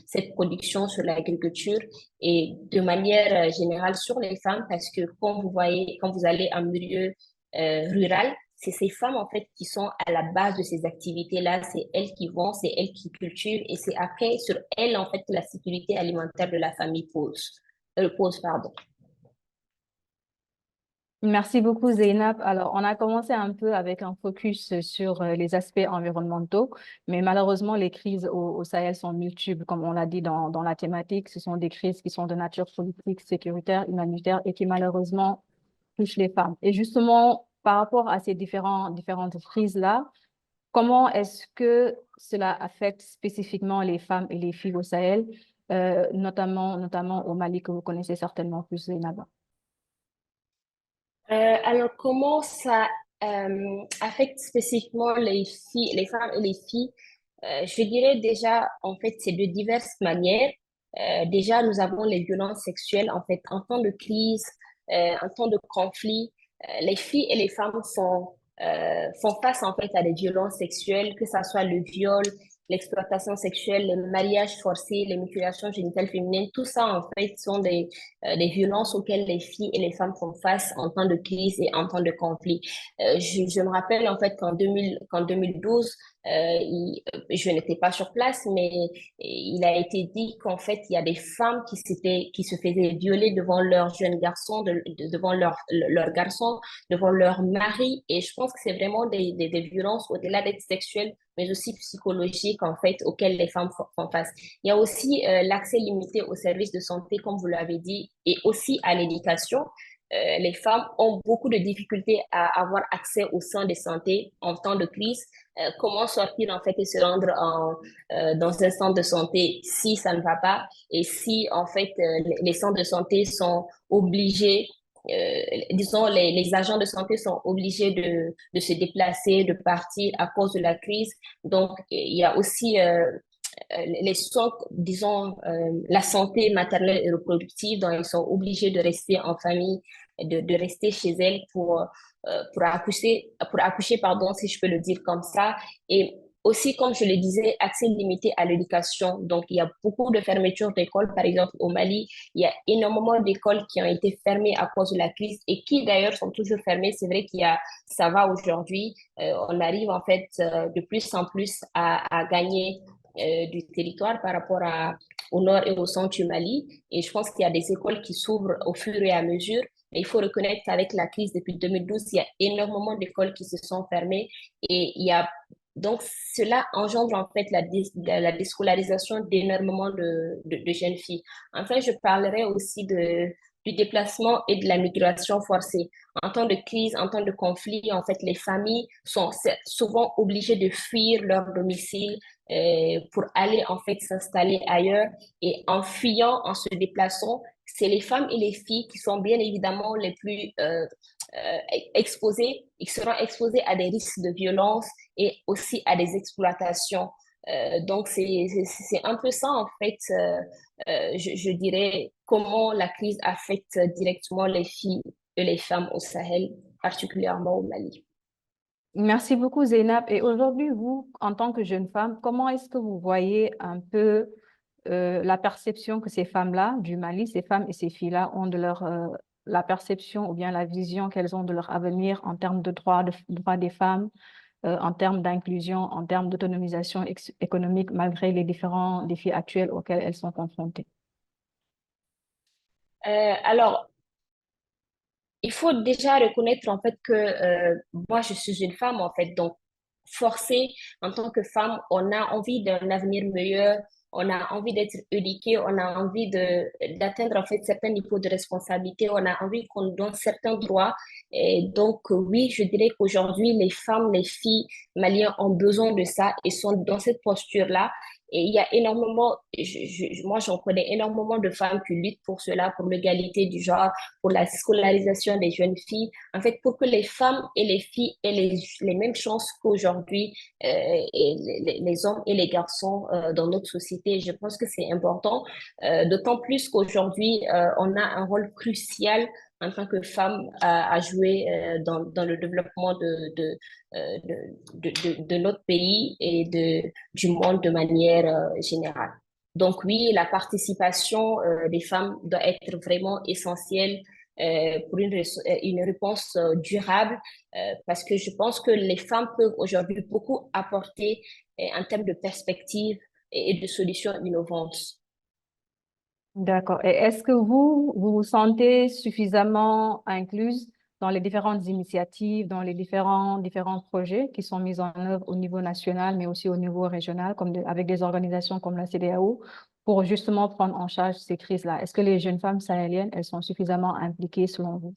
cette production, sur l'agriculture et de manière générale sur les femmes parce que quand vous voyez, quand vous allez en milieu rural, c'est ces femmes en fait qui sont à la base de ces activités-là, c'est elles qui vont, c'est elles qui cultivent et c'est après sur elles en fait que la sécurité alimentaire de la famille repose, pardon. Merci beaucoup, Zeynab. Alors, on a commencé un peu avec un focus sur les aspects environnementaux, mais malheureusement, les crises au Sahel sont multiples, comme on l'a dit dans la thématique. Ce sont des crises qui sont de nature politique, sécuritaire, humanitaire et qui malheureusement touchent les femmes. Et justement, par rapport à ces différentes crises-là, comment est-ce que cela affecte spécifiquement les femmes et les filles au Sahel, notamment au Mali, que vous connaissez certainement plus, Zeynab? Alors, comment ça affecte spécifiquement les filles, les femmes et les filles? Je dirais déjà, en fait, c'est de diverses manières. Déjà, nous avons les violences sexuelles. En fait, en temps de crise, en temps de conflit, les filles et les femmes font face en fait à des violences sexuelles, que ce soit le viol, l'exploitation sexuelle, les mariages forcés, les mutilations génitales féminines. Tout ça, en fait, sont des violences auxquelles les filles et les femmes font face en temps de crise et en temps de conflit. Je me rappelle en fait qu'en 2012, je n'étais pas sur place, mais il a été dit qu'en fait, il y a des femmes qui se faisaient violer devant leurs jeunes garçons, devant leurs garçons, devant leur mari. Et je pense que c'est vraiment des violences au-delà d'être sexuelles, mais aussi psychologiques, en fait, auxquelles les femmes font face. Il y a aussi l'accès limité aux services de santé, comme vous l'avez dit, et aussi à l'éducation. Les femmes ont beaucoup de difficultés à avoir accès aux soins de santé en temps de crise. Comment sortir en fait et se rendre dans un centre de santé si ça ne va pas et si en fait les centres de santé sont obligés, disons les agents de santé sont obligés de se déplacer, de partir à cause de la crise. Donc il y a aussi les soins, disons, la santé maternelle et reproductive, dont ils sont obligés de rester en famille, de rester chez elles pour accoucher, pardon, si je peux le dire comme ça. Et aussi, comme je le disais, accès limité à l'éducation. Donc, il y a beaucoup de fermetures d'écoles. Par exemple, au Mali, il y a énormément d'écoles qui ont été fermées à cause de la crise et qui, d'ailleurs, sont toujours fermées. C'est vrai ça va aujourd'hui. On arrive, en fait, de plus en plus à gagner du territoire par rapport au nord et au centre du Mali. Et je pense qu'il y a des écoles qui s'ouvrent au fur et à mesure. Mais il faut reconnaître qu'avec la crise depuis 2012, il y a énormément d'écoles qui se sont fermées et donc cela engendre en fait la déscolarisation d'énormément de jeunes filles. Enfin, je parlerai aussi du déplacement et de la migration forcée. En temps de crise, en temps de conflit, en fait, les familles sont souvent obligées de fuir leur domicile pour aller en fait s'installer ailleurs. Et en fuyant, en se déplaçant, c'est les femmes et les filles qui sont bien évidemment les plus exposées. Ils seront exposés à des risques de violence et aussi à des exploitations. Donc, c'est un peu ça, en fait, je dirais, comment la crise affecte directement les filles et les femmes au Sahel, particulièrement au Mali. Merci beaucoup, Zeynab. Et aujourd'hui, vous, en tant que jeune femme, comment est-ce que vous voyez un peu la perception que ces femmes-là du Mali, ces femmes et ces filles-là ont de la perception ou bien la vision qu'elles ont de leur avenir en termes de droits des femmes, en termes d'inclusion, en termes d'autonomisation économique, malgré les différents défis actuels auxquels elles sont confrontées? Alors, il faut déjà reconnaître en fait que moi, je suis une femme en fait, donc forcée en tant que femme, on a envie d'un avenir meilleur, on a envie d'être éduquée, on a envie d'atteindre en fait certains niveaux de responsabilité, on a envie qu'on nous donne certains droits. Et donc oui, je dirais qu'aujourd'hui, les femmes, les filles maliennes ont besoin de ça et sont dans cette posture-là. Et il y a énormément, moi j'en connais énormément de femmes qui luttent pour cela, pour l'égalité du genre, pour la scolarisation des jeunes filles, en fait, pour que les femmes et les filles aient les mêmes chances qu'aujourd'hui, et les hommes et les garçons dans notre société. Je pense que c'est important, d'autant plus qu'aujourd'hui, on a un rôle crucial en tant que femme à jouer dans le développement de notre pays et du monde de manière générale. Donc oui, la participation des femmes doit être vraiment essentielle pour une réponse durable, parce que je pense que les femmes peuvent aujourd'hui beaucoup apporter en termes de perspectives et de solutions innovantes. D'accord. Et est-ce que vous vous sentez suffisamment incluse dans les différentes initiatives, dans les différents projets qui sont mis en œuvre au niveau national, mais aussi au niveau régional, avec des organisations comme la CEDEAO, pour justement prendre en charge ces crises-là? Est-ce que les jeunes femmes sahéliennes, elles sont suffisamment impliquées selon vous?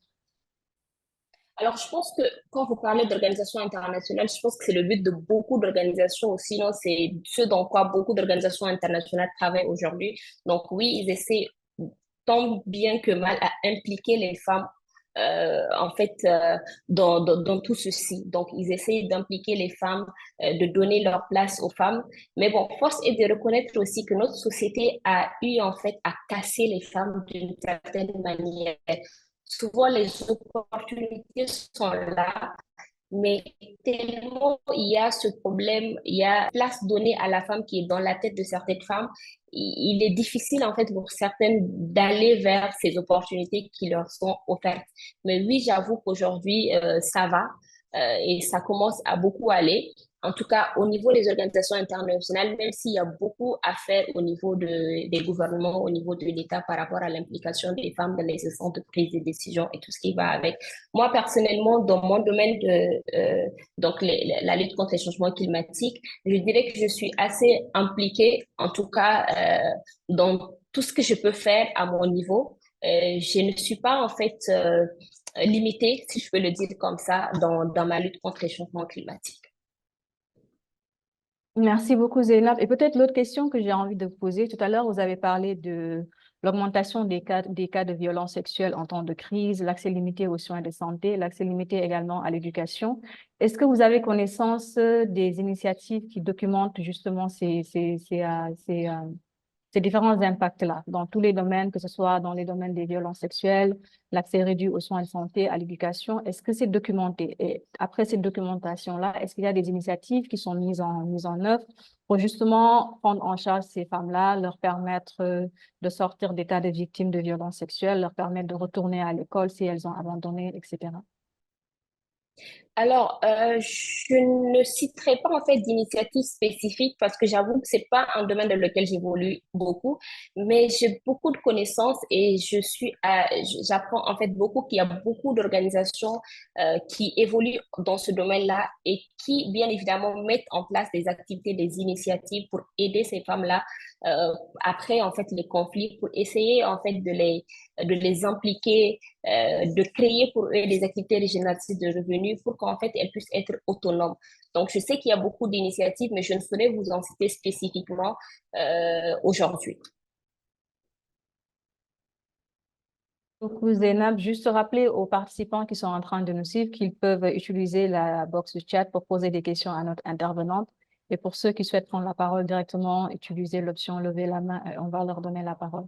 Alors, je pense que quand vous parlez d'organisations internationales, je pense que c'est le but de beaucoup d'organisations, sinon c'est ce dans quoi beaucoup d'organisations internationales travaillent aujourd'hui. Donc oui, ils essaient tant bien que mal à impliquer les femmes dans tout ceci. Donc, ils essayent d'impliquer les femmes, de donner leur place aux femmes. Mais bon, force est de reconnaître aussi que notre société a eu en fait à casser les femmes d'une certaine manière. Souvent, les opportunités sont là, mais tellement il y a ce problème, il y a place donnée à la femme qui est dans la tête de certaines femmes, il est difficile en fait pour certaines d'aller vers ces opportunités qui leur sont offertes. Mais oui, j'avoue qu'aujourd'hui, ça va et ça commence à beaucoup aller. En tout cas, au niveau des organisations internationales, même s'il y a beaucoup à faire au niveau des gouvernements, au niveau de l'État par rapport à l'implication des femmes dans les instances de prise de décision et tout ce qui va avec. Moi, personnellement, dans mon domaine donc la lutte contre les changements climatiques, je dirais que je suis assez impliquée, en tout cas, dans tout ce que je peux faire à mon niveau. Je ne suis pas, en fait, limitée, si je peux le dire comme ça, dans ma lutte contre les changements climatiques. Merci beaucoup, Zeynab. Et peut-être l'autre question que j'ai envie de vous poser, tout à l'heure, vous avez parlé de l'augmentation des cas de violence sexuelle en temps de crise, l'accès limité aux soins de santé, l'accès limité également à l'éducation. Est-ce que vous avez connaissance des initiatives qui documentent justement ces différents impacts-là dans tous les domaines, que ce soit dans les domaines des violences sexuelles, l'accès réduit aux soins de santé, à l'éducation? Est-ce que c'est documenté? Et après cette documentation-là, est-ce qu'il y a des initiatives qui sont mises en œuvre pour justement prendre en charge ces femmes-là, leur permettre de sortir d'état de victimes de violences sexuelles, leur permettre de retourner à l'école si elles ont abandonné, etc.? Alors, je ne citerai pas en fait d'initiatives spécifiques parce que j'avoue que c'est pas un domaine dans lequel j'évolue beaucoup, mais j'ai beaucoup de connaissances et j'apprends en fait beaucoup qu'il y a beaucoup d'organisations qui évoluent dans ce domaine-là et qui, bien évidemment, mettent en place des activités, des initiatives pour aider ces femmes-là euh, après en fait les conflits, pour essayer en fait de les impliquer, de créer pour eux des activités régénératives de revenus pour qu'en fait elles puissent être autonomes. Donc, je sais qu'il y a beaucoup d'initiatives, mais je ne saurais vous en citer spécifiquement aujourd'hui. Beaucoup, Zainab. Juste rappeler aux participants qui sont en train de nous suivre qu'ils peuvent utiliser la box de chat pour poser des questions à notre intervenante. Et pour ceux qui souhaitent prendre la parole directement, utiliser l'option lever la main et on va leur donner la parole.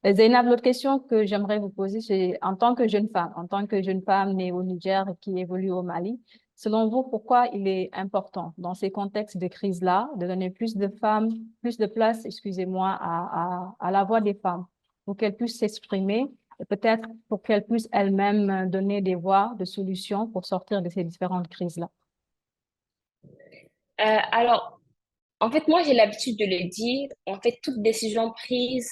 Zainab, l'autre question que j'aimerais vous poser, c'est en tant que jeune femme née au Niger et qui évolue au Mali, selon vous, pourquoi il est important dans ces contextes de crise-là de donner plus de place, excusez-moi, à la voix des femmes pour qu'elles puissent s'exprimer et peut-être pour qu'elles puissent elles-mêmes donner des voies de solutions pour sortir de ces différentes crises-là? Alors, en fait, moi, j'ai l'habitude de le dire, en fait, toute décision prise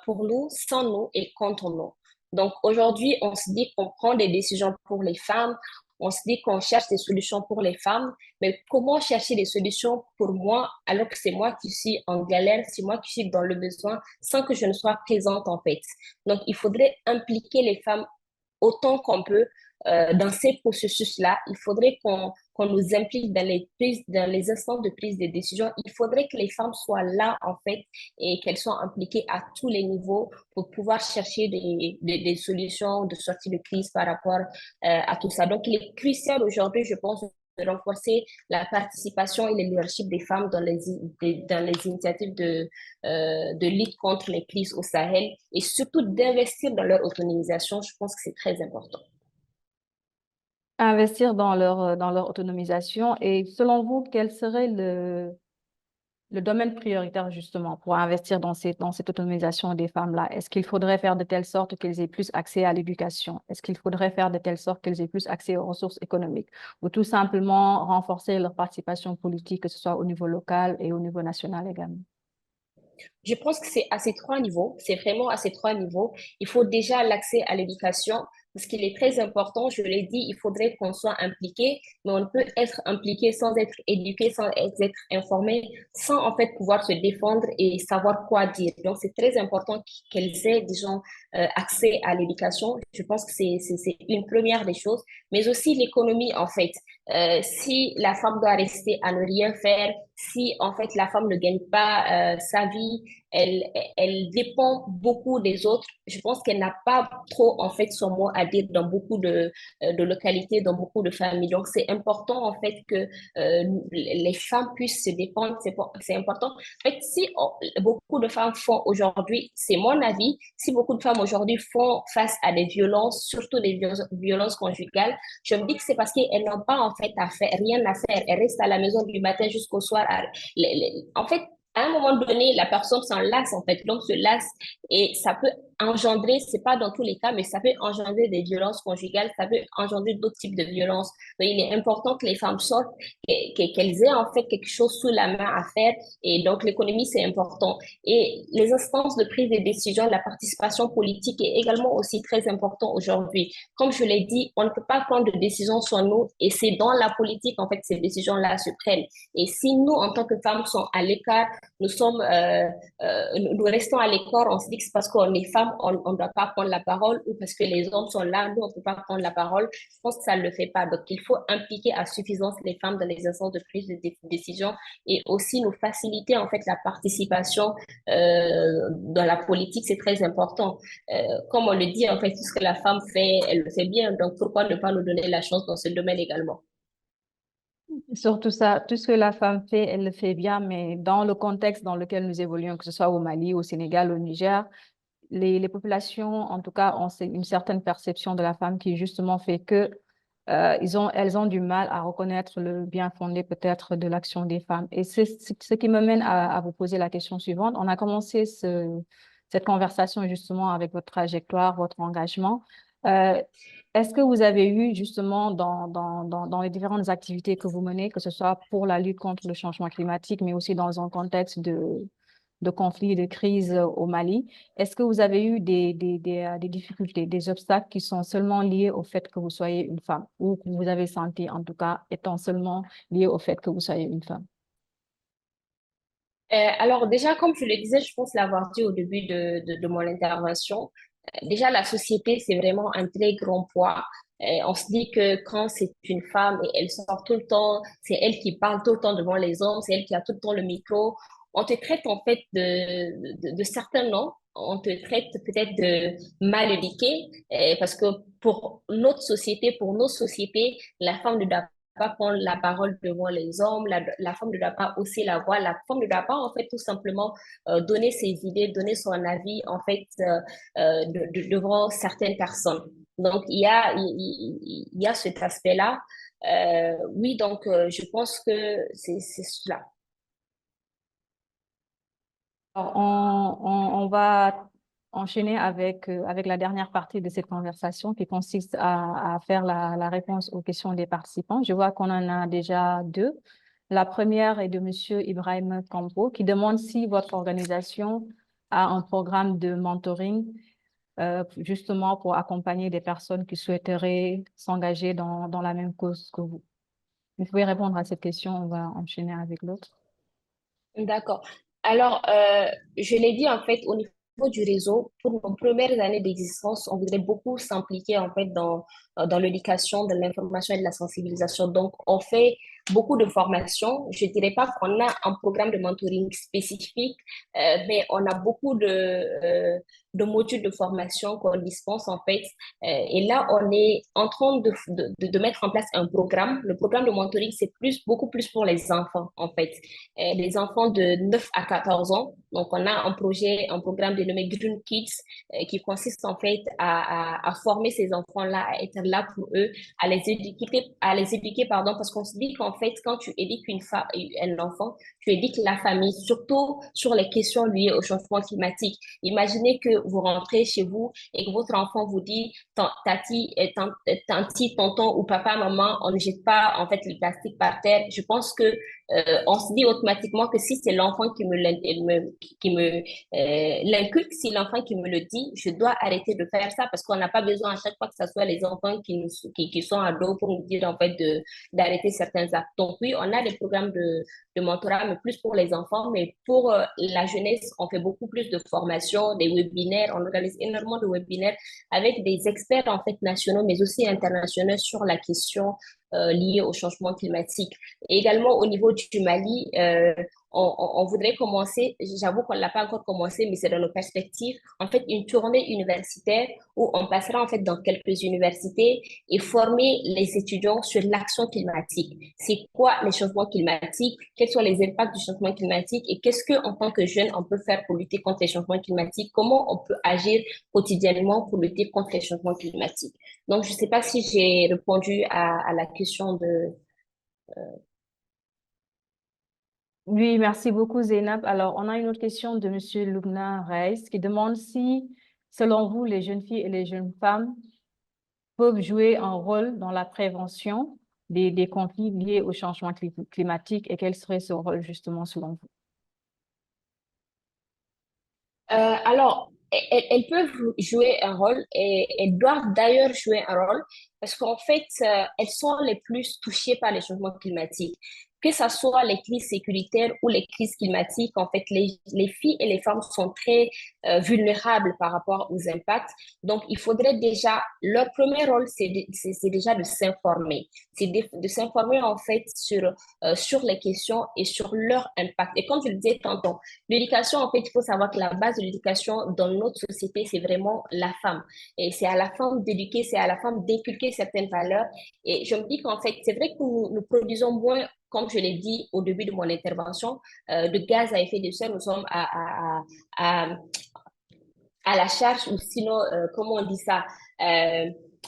pour nous, sans nous et contre nous. Donc, aujourd'hui, on se dit qu'on prend des décisions pour les femmes, on se dit qu'on cherche des solutions pour les femmes, mais comment chercher des solutions pour moi alors que c'est moi qui suis en galère, c'est moi qui suis dans le besoin sans que je ne sois présente, en fait. Donc, il faudrait impliquer les femmes autant qu'on peut dans ces processus-là. Il faudrait qu'on nous implique dans les instants de prise de décision. Il faudrait que les femmes soient là, en fait, et qu'elles soient impliquées à tous les niveaux pour pouvoir chercher des solutions de sortie de crise par rapport à tout ça. Donc, il est crucial aujourd'hui, je pense, de renforcer la participation et le leadership des femmes dans les initiatives de lutte contre les crises au Sahel et surtout d'investir dans leur autonomisation. Je pense que c'est très important. Investir dans leur autonomisation. Et selon vous, quel serait le domaine prioritaire justement pour investir dans cette autonomisation des femmes-là? Est-ce qu'il faudrait faire de telle sorte qu'elles aient plus accès à l'éducation? Est-ce qu'il faudrait faire de telle sorte qu'elles aient plus accès aux ressources économiques? Ou tout simplement renforcer leur participation politique, que ce soit au niveau local et au niveau national également? Je pense que c'est à ces trois niveaux, c'est vraiment à ces trois niveaux. Il faut déjà l'accès à l'éducation, parce qu'il est très important, je l'ai dit, il faudrait qu'on soit impliqué, mais on ne peut être impliqué sans être éduqué, sans être informé, sans en fait pouvoir se défendre et savoir quoi dire. Donc, c'est très important qu'elles aient, disons, accès à l'éducation. Je pense que c'est une première des choses, mais aussi l'économie, en fait. Si la femme doit rester à ne rien faire, si en fait la femme ne gagne pas sa vie, elle dépend beaucoup des autres. Je pense qu'elle n'a pas trop, en fait, son mot à dire dans beaucoup de localités, dans beaucoup de familles. Donc, c'est important, en fait, que les femmes puissent se défendre. C'est important. En fait, si beaucoup de femmes font aujourd'hui, c'est mon avis, si beaucoup de femmes aujourd'hui font face à des violences, surtout des violences conjugales, je me dis que c'est parce qu'elles n'ont pas, en fait, rien à faire. Elles restent à la maison du matin jusqu'au soir. En fait, à un moment donné, la personne s'en lasse, en fait, l'homme se lasse et ça peut engendrer, c'est pas dans tous les cas, mais ça peut engendrer des violences conjugales, ça peut engendrer d'autres types de violences. Donc, il est important que les femmes sortent, qu'elles aient en fait quelque chose sous la main à faire et donc l'économie, c'est important. Et les instances de prise de décision, la participation politique est également aussi très important aujourd'hui. Comme je l'ai dit, on ne peut pas prendre de décisions sur nous et c'est dans la politique, en fait, que ces décisions-là se prennent. Et si nous, en tant que femmes, sommes à l'écart, nous restons à l'écart, on se dit que c'est parce qu'on est femmes, on ne doit pas prendre la parole ou parce que les hommes sont là, nous, on ne peut pas prendre la parole. Je pense que ça ne le fait pas. Donc, il faut impliquer à suffisance les femmes dans les instances de prise de décision et aussi nous faciliter, en fait, la participation dans la politique, c'est très important. Comme on le dit, en fait, tout ce que la femme fait, elle le fait bien. Donc, pourquoi ne pas nous donner la chance dans ce domaine également? Surtout ça, tout ce que la femme fait, elle le fait bien, mais dans le contexte dans lequel nous évoluons, que ce soit au Mali, au Sénégal, au Niger, les populations, en tout cas, ont une certaine perception de la femme qui justement fait que elles ont du mal à reconnaître le bien fondé peut-être de l'action des femmes. Et c'est ce qui me mène à vous poser la question suivante. On a commencé cette conversation justement avec votre trajectoire, votre engagement. Euh, Est-ce que vous avez eu justement dans les différentes activités que vous menez, que ce soit pour la lutte contre le changement climatique, mais aussi dans un contexte de conflits, de crises au Mali, est-ce que vous avez eu des difficultés, des obstacles qui sont seulement liés au fait que vous soyez une femme ou que vous avez senti en tout cas étant seulement liés au fait que vous soyez une femme? Alors déjà, comme je le disais, je pense l'avoir dit au début de mon intervention, déjà la société, c'est vraiment un très grand poids. On se dit que quand c'est une femme et elle sort tout le temps, c'est elle qui parle tout le temps devant les hommes, c'est elle qui a tout le temps le micro. On te traite en fait de certains noms. On te traite peut-être de mal éduqué parce que pour notre société, pour nos sociétés, la femme ne doit pas prendre la parole devant les hommes, la femme ne doit pas hausser la voix, la femme ne doit pas en fait tout simplement donner ses idées, donner son avis en fait devant certaines personnes. Donc il y a cet aspect-là. Oui, donc je pense que c'est cela. Alors, on va enchaîner avec la dernière partie de cette conversation qui consiste à faire la réponse aux questions des participants. Je vois qu'on en a déjà deux. La première est de Monsieur Ibrahim Kampo qui demande si votre organisation a un programme de mentoring justement pour accompagner des personnes qui souhaiteraient s'engager dans la même cause que vous. Vous pouvez répondre à cette question, on va enchaîner avec l'autre. D'accord. Alors, je l'ai dit en fait, au niveau du réseau, pour nos premières années d'existence, on voudrait beaucoup s'impliquer en fait dans l'éducation, dans l'information et de la sensibilisation. Donc, on fait beaucoup de formations. Je dirais pas qu'on a un programme de mentoring spécifique, mais on a beaucoup de modules de formation qu'on dispense en fait. Et là, on est en train de mettre en place un programme. Le programme de mentoring, c'est beaucoup plus pour les enfants en fait les enfants de 9 à 14 ans. Donc, on a un programme dénommé Green Kids qui consiste en fait à former ces enfants-là, à être là pour eux, à les éduquer, pardon, parce qu'on se dit qu'en fait, quand tu éduques un enfant, tu éduques la famille, surtout sur les questions liées au changement climatique. Imaginez que vous rentrez chez vous et que votre enfant vous dit, tati, tanti, tonton ou papa, maman, on ne jette pas en fait le plastique par terre. Je pense que on se dit automatiquement que si c'est l'enfant qui me l'inculque, si l'enfant qui me le dit, je dois arrêter de faire ça parce qu'on n'a pas besoin à chaque fois que ce soit les enfants qui sont ados pour nous dire en fait d'arrêter certains actes. Donc oui, on a des programmes de mentorat, mais plus pour les enfants, mais pour la jeunesse, on fait beaucoup plus de formations, des webinaires, on organise énormément de webinaires avec des experts en fait nationaux, mais aussi internationaux sur la question liées au changement climatique. Et également au niveau du Mali, on voudrait commencer, j'avoue qu'on ne l'a pas encore commencé, mais c'est dans nos perspectives, en fait, une tournée universitaire où on passera en fait dans quelques universités et former les étudiants sur l'action climatique. C'est quoi les changements climatiques? Quels sont les impacts du changement climatique? Et qu'est-ce que, en tant que jeune, on peut faire pour lutter contre les changements climatiques? Comment on peut agir quotidiennement pour lutter contre les changements climatiques? Donc, je ne sais pas si j'ai répondu à la question de... Oui, merci beaucoup, Zeynab. Alors, on a une autre question de M. Lubna Reis qui demande si, selon vous, les jeunes filles et les jeunes femmes peuvent jouer un rôle dans la prévention des conflits liés au changement climatique et quel serait ce rôle justement selon vous? Alors, elles peuvent jouer un rôle et elles doivent d'ailleurs jouer un rôle parce qu'en fait, elles sont les plus touchées par les changements climatiques. Que ce soit les crises sécuritaires ou les crises climatiques, en fait, les filles et les femmes sont très vulnérables par rapport aux impacts. Donc, il faudrait déjà, leur premier rôle, c'est déjà de s'informer. C'est de s'informer, en fait, sur les questions et sur leur impact. Et comme je le disais tantôt, l'éducation, en fait, il faut savoir que la base de l'éducation dans notre société, c'est vraiment la femme. Et c'est à la femme d'éduquer, c'est à la femme d'inculquer certaines valeurs. Et je me dis qu'en fait, c'est vrai que nous produisons moins, comme je l'ai dit au début de mon intervention, de gaz à effet de serre. Nous sommes à, à la charge, ou sinon, comment on dit ça,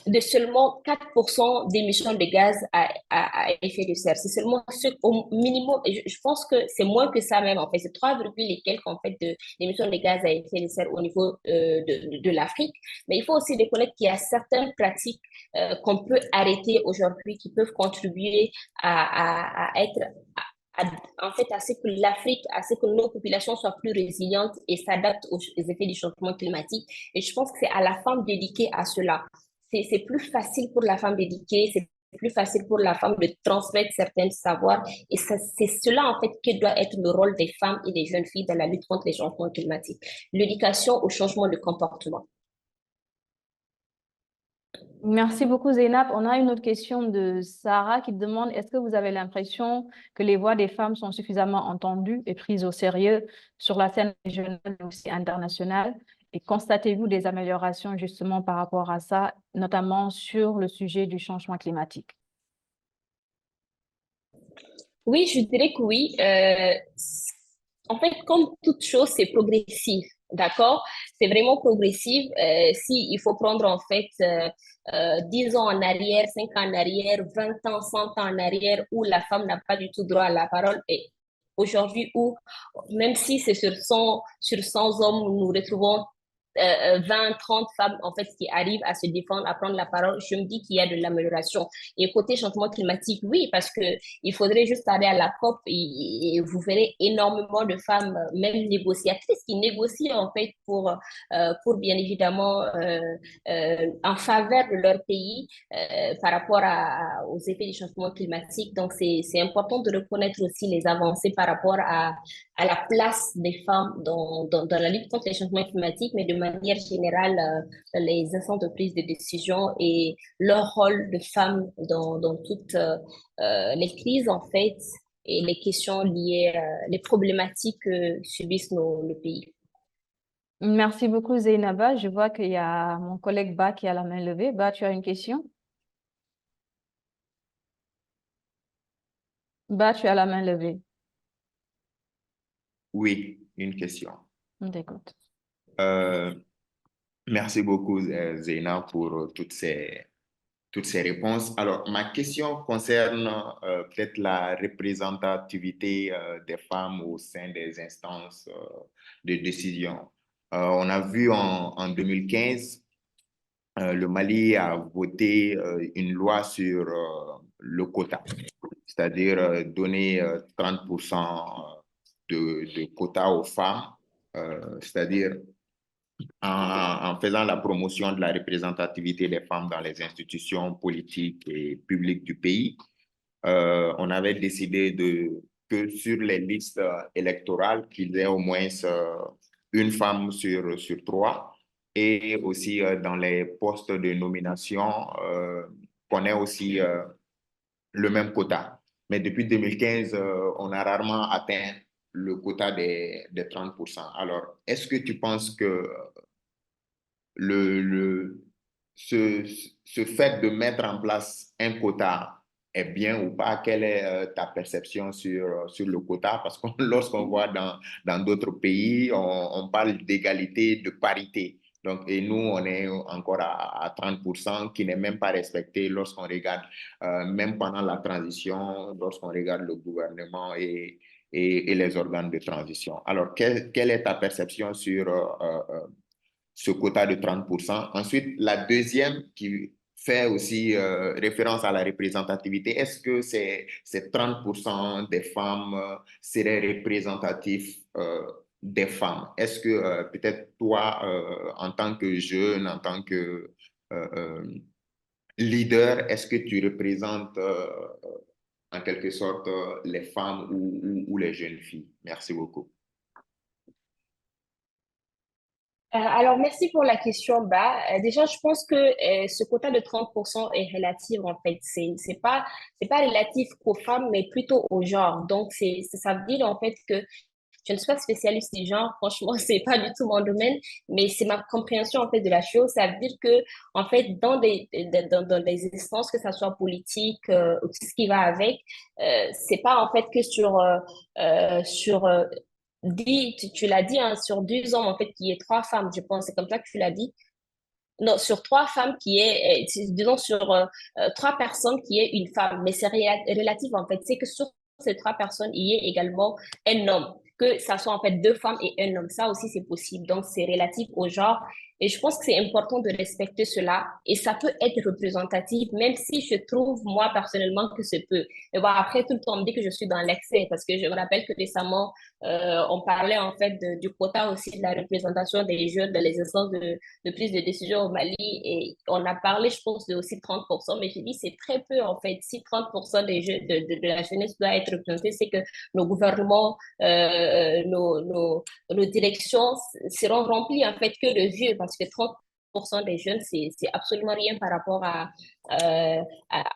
de seulement 4% d'émissions de gaz à effet de serre. C'est seulement ce, au minimum, et je pense que c'est moins que ça même, en fait. C'est 3, et quelques, en fait, d'émissions de gaz à effet de serre au niveau de l'Afrique. Mais il faut aussi reconnaître qu'il y a certaines pratiques qu'on peut arrêter aujourd'hui qui peuvent contribuer à être en fait, à ce que l'Afrique, à ce que nos populations soient plus résilientes et s'adaptent aux effets du changement climatique. Et je pense que c'est à la femme d'éduquer à cela. C'est plus facile pour la femme d'éduquer, c'est plus facile pour la femme de transmettre certains savoirs. Et c'est cela, en fait, qui doit être le rôle des femmes et des jeunes filles dans la lutte contre les changements climatiques. L'éducation au changement de comportement. Merci beaucoup, Zeynab. On a une autre question de Sarah qui demande, est-ce que vous avez l'impression que les voix des femmes sont suffisamment entendues et prises au sérieux sur la scène régionale et aussi internationale? Et constatez-vous des améliorations justement par rapport à ça, notamment sur le sujet du changement climatique? Oui, je dirais que oui. En fait, comme toute chose, c'est progressif, d'accord? C'est vraiment progressif. Si il faut prendre en fait 10 ans en arrière, 5 ans en arrière, 20 ans, 100 ans en arrière, où la femme n'a pas du tout droit à la parole, et aujourd'hui où, même si c'est sur 100 hommes, nous nous retrouvons 20, 30 femmes en fait qui arrivent à se défendre, à prendre la parole, je me dis qu'il y a de l'amélioration. Et côté changement climatique, oui, parce que il faudrait juste aller à la COP et vous verrez énormément de femmes, même négociatrices, qui négocient en fait pour bien évidemment en faveur de leur pays par rapport aux effets du changement climatique. Donc c'est important de reconnaître aussi les avancées par rapport à la place des femmes dans la lutte contre les changements climatiques, mais de manière générale, les instances de prise de décision et leur rôle de femme dans toutes les crises, en fait, et les questions liées, les problématiques que subissent le pays. Merci beaucoup, Zeynaba. Je vois qu'il y a mon collègue Ba qui a la main levée. Ba, tu as une question? Ba, tu as la main levée. Oui, une question. On t'écoute. Merci beaucoup, Zeyna, pour toutes ces réponses. Alors, ma question concerne peut-être la représentativité des femmes au sein des instances de décision. On a vu en 2015, le Mali a voté une loi sur le quota, c'est-à-dire donner 30% de quota aux femmes, c'est-à-dire en faisant la promotion de la représentativité des femmes dans les institutions politiques et publiques du pays. On avait décidé que sur les listes électorales, qu'il y ait au moins une femme sur 3, et aussi dans les postes de nomination, qu'on ait aussi le même quota. Mais depuis 2015, on a rarement atteint le quota des 30%. Alors, est-ce que tu penses que le, le, ce, ce fait de mettre en place un quota est bien ou pas? Quelle est ta perception sur le quota? Parce que lorsqu'on voit dans d'autres pays, on parle d'égalité, de parité. Donc, et nous, on est encore à 30%, qui n'est même pas respecté lorsqu'on regarde, même pendant la transition, lorsqu'on regarde le gouvernement et les organes de transition. Alors, quelle est ta perception sur ce quota de 30%? Ensuite, la deuxième qui fait aussi référence à la représentativité, est-ce que ces 30% des femmes seraient représentatifs des femmes? Est-ce que peut-être toi, en tant que jeune, en tant que leader, est-ce que tu représentes en quelque sorte les femmes ou les jeunes filles? Merci beaucoup. Alors, merci pour la question, déjà, je pense que ce quota de 30% est relatif, en fait. C'est pas relatif qu'aux femmes, mais plutôt au genre. Donc, ça veut dire, en fait, que je ne suis pas spécialiste du genre, franchement, c'est pas du tout mon domaine, mais c'est ma compréhension, en fait, de la chose. Ça veut dire que, en fait, dans des instances, que ça soit politique, ou tout ce qui va avec, c'est pas, en fait, que sur tu l'as dit, hein, sur 2 hommes, en fait, qu'il y ait 3 femmes, je pense, c'est comme ça que tu l'as dit. Non, sur 3 femmes qui est, disons, sur 3 personnes qui est une femme, mais c'est relatif, en fait. C'est que sur ces 3 personnes, il y ait également un homme, que ça soit, en fait, 2 femmes et un homme. Ça aussi, c'est possible. Donc, c'est relatif au genre. Et je pense que c'est important de respecter cela. Et ça peut être représentatif, même si je trouve, moi, personnellement, que c'est peu. Mais bon, après, tout le temps, on me dit que je suis dans l'excès, parce que je me rappelle que récemment, on parlait, en fait, du quota aussi de la représentation des jeunes dans les instances de prise de décision au Mali, et on a parlé, je pense, de aussi 30%, mais j'ai dit c'est très peu, en fait. Si 30% de la jeunesse doit être représentée, c'est que nos gouvernements, nos directions seront remplies, en fait, que de vieux, parce que 30% des jeunes, c'est absolument rien par rapport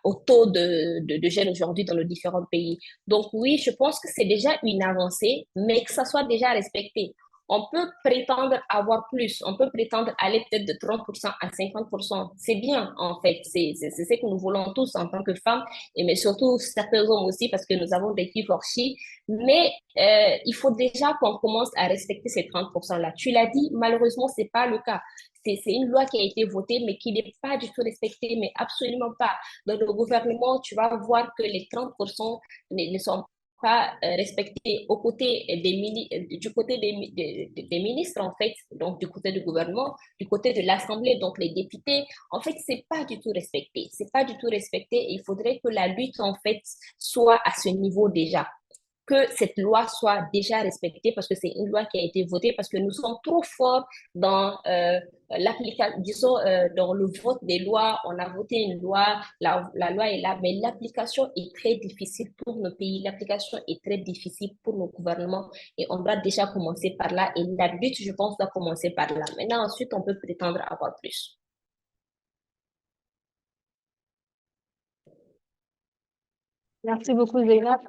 au taux de jeunes aujourd'hui dans nos différents pays. Donc oui, je pense que c'est déjà une avancée, mais que ça soit déjà respecté. On peut prétendre avoir plus, on peut prétendre aller peut-être de 30% à 50%. C'est bien, en fait. C'est ce que nous voulons tous en tant que femmes, et mais surtout certains hommes aussi, parce que nous avons des kivorchis. Mais il faut déjà qu'on commence à respecter ces 30%-là. Tu l'as dit, malheureusement, c'est pas le cas. C'est une loi qui a été votée, mais qui n'est pas du tout respectée, mais absolument pas. Dans le gouvernement, tu vas voir que les 30% ne sont pas respectés du côté des ministres, en fait, donc du côté du gouvernement, du côté de l'Assemblée, donc les députés. En fait, c'est pas du tout respecté. C'est pas du tout respecté. Et il faudrait que la lutte, en fait, soit à ce niveau déjà, que cette loi soit déjà respectée, parce que c'est une loi qui a été votée, parce que nous sommes trop forts dans l'application, disons, dans le vote des lois. On a voté une loi, la loi est là, mais l'application est très difficile pour nos pays, l'application est très difficile pour nos gouvernements, et on doit déjà commencer par là, et la lutte, je pense, doit commencer par là. Maintenant, ensuite, on peut prétendre avoir plus. Merci beaucoup, Zeynep.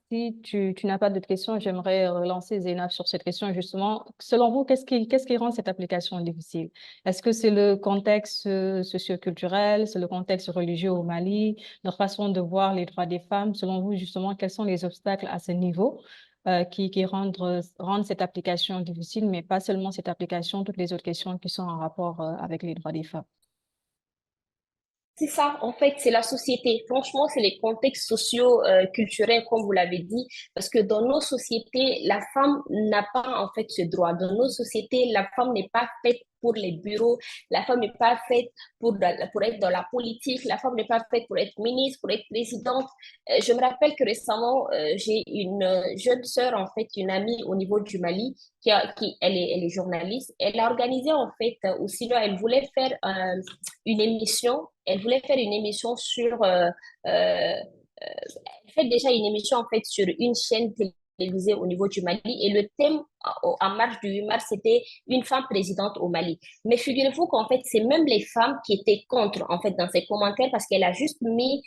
Si tu n'as pas d'autres questions, j'aimerais relancer Zeynep sur cette question justement. Selon vous, qu'est-ce qui rend cette application difficile? Est-ce que c'est le contexte socioculturel, c'est le contexte religieux au Mali, leur façon de voir les droits des femmes? Selon vous, justement, quels sont les obstacles à ce niveau qui rendent cette application difficile, mais pas seulement cette application, toutes les autres questions qui sont en rapport avec les droits des femmes? C'est ça, en fait, c'est la société. Franchement, c'est les contextes sociaux, culturels, comme vous l'avez dit, parce que dans nos sociétés, la femme n'a pas, en fait, ce droit. Dans nos sociétés, la femme n'est pas faite pour les bureaux, la femme n'est pas faite pour être dans la politique, la femme n'est pas faite pour être ministre, pour être présidente. Je me rappelle que récemment, j'ai une jeune sœur, en fait, une amie au niveau du Mali, elle est journaliste. Elle a organisé, en fait, aussi, là, une émission. Elle voulait faire une émission sur... elle fait déjà une émission, en fait, sur une chaîne télévisée au niveau du Mali et le thème en marge du 8 mars, c'était une femme présidente au Mali. Mais figurez-vous qu'en fait, c'est même les femmes qui étaient contre, en fait, dans ses commentaires parce qu'elle a juste mis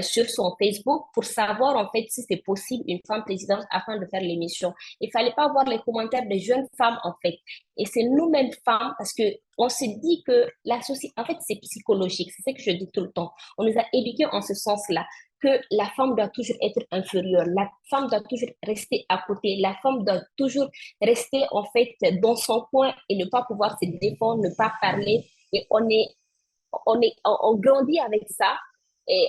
sur son Facebook pour savoir, en fait, si c'est possible une femme présidente afin de faire l'émission. Il fallait pas voir les commentaires des jeunes femmes, en fait. Et c'est nous-mêmes femmes parce que on se dit que la société, en fait, c'est psychologique. C'est ce que je dis tout le temps. On nous a éduqués en ce sens-là que la femme doit toujours être inférieure, la femme doit toujours rester à côté, la femme doit toujours rester en fait dans son coin et ne pas pouvoir se défendre, ne pas parler. Et on grandit avec ça. Et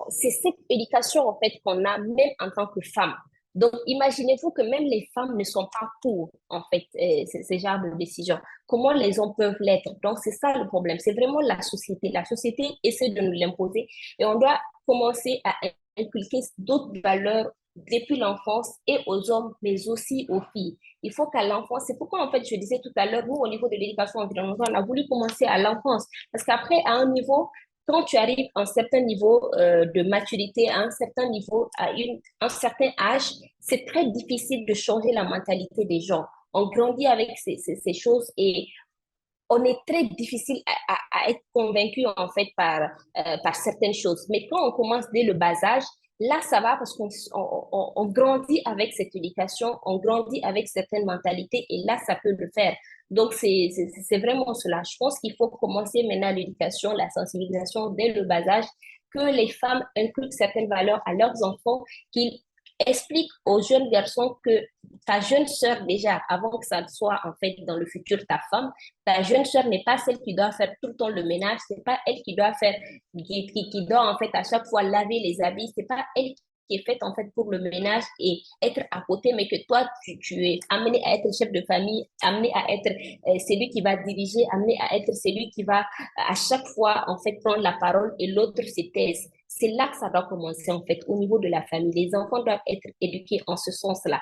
c'est cette éducation en fait qu'on a même en tant que femme. Donc, imaginez-vous que même les femmes ne sont pas pour, en fait, ce genre de décision. Comment les hommes peuvent l'être? Donc, c'est ça le problème. C'est vraiment la société. La société essaie de nous l'imposer et on doit commencer à inculquer d'autres valeurs depuis l'enfance et aux hommes, mais aussi aux filles. Il faut qu'à l'enfance, c'est pourquoi en fait je disais tout à l'heure, nous au niveau de l'éducation environnementale, on a voulu commencer à l'enfance. Parce qu'après, à un niveau, quand tu arrives à un certain niveau de maturité, à un certain niveau, un certain âge, c'est très difficile de changer la mentalité des gens. On grandit avec ces choses et on est très difficile à être convaincu en fait par certaines choses. Mais quand on commence dès le bas âge, là ça va parce qu'on grandit avec cette éducation, on grandit avec certaines mentalités et là ça peut le faire. Donc c'est vraiment cela. Je pense qu'il faut commencer maintenant l'éducation, la sensibilisation dès le bas âge, que les femmes inculquent certaines valeurs à leurs enfants, qu'ils expliquent aux jeunes garçons que ta jeune sœur déjà, avant que ça soit en fait dans le futur ta femme, ta jeune sœur n'est pas celle qui doit faire tout le temps le ménage, c'est pas elle qui doit faire, qui doit en fait à chaque fois laver les habits, c'est pas elle qui est faite en fait pour le ménage et être à côté, mais que toi, tu es amené à être chef de famille, amené à être celui qui va diriger, amené à être celui qui va à chaque fois en fait prendre la parole et l'autre se taise. C'est là que ça doit commencer en fait au niveau de la famille. Les enfants doivent être éduqués en ce sens-là.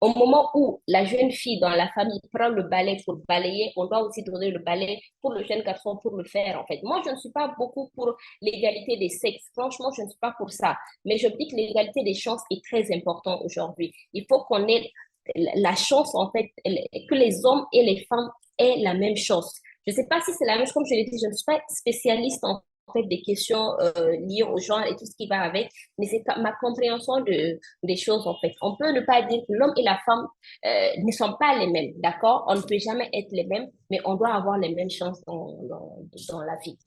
Au moment où la jeune fille dans la famille prend le balai pour balayer, on doit aussi donner le balai pour le jeune garçon pour le faire, en fait. Moi, je ne suis pas beaucoup pour l'égalité des sexes. Franchement, je ne suis pas pour ça. Mais je dis que l'égalité des chances est très importante aujourd'hui. Il faut qu'on ait la chance, en fait, que les hommes et les femmes aient la même chance. Je ne sais pas si c'est la même chose, comme je l'ai dit, je ne suis pas spécialiste en fait des questions liées au genre et tout ce qui va avec, mais c'est ma compréhension des choses en fait. On peut ne pas dire que l'homme et la femme ne sont pas les mêmes, d'accord? On ne peut jamais être les mêmes, mais on doit avoir les mêmes chances dans la vie.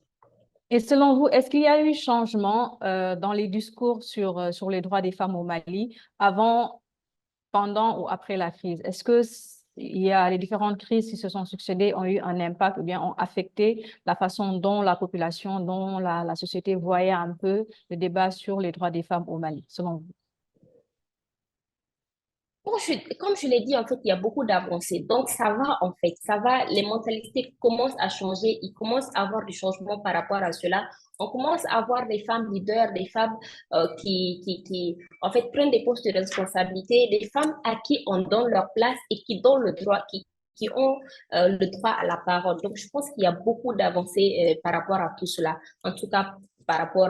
Et selon vous, est-ce qu'il y a eu changement dans les discours sur les droits des femmes au Mali avant, pendant ou après la crise? Est-ce que il y a les différentes crises qui se sont succédées ont eu un impact ou bien ont affecté la façon dont la population, dont la société voyait un peu le débat sur les droits des femmes au Mali, selon vous? Comme je l'ai dit, en fait, il y a beaucoup d'avancées. Donc, ça va, en fait, ça va. Les mentalités commencent à changer. Il commence à avoir du changement par rapport à cela. On commence à avoir des femmes leaders, des femmes en fait, prennent des postes de responsabilité, des femmes à qui on donne leur place et qui donnent le droit, qui ont le droit à la parole. Donc, je pense qu'il y a beaucoup d'avancées par rapport à tout cela. En tout cas, par rapport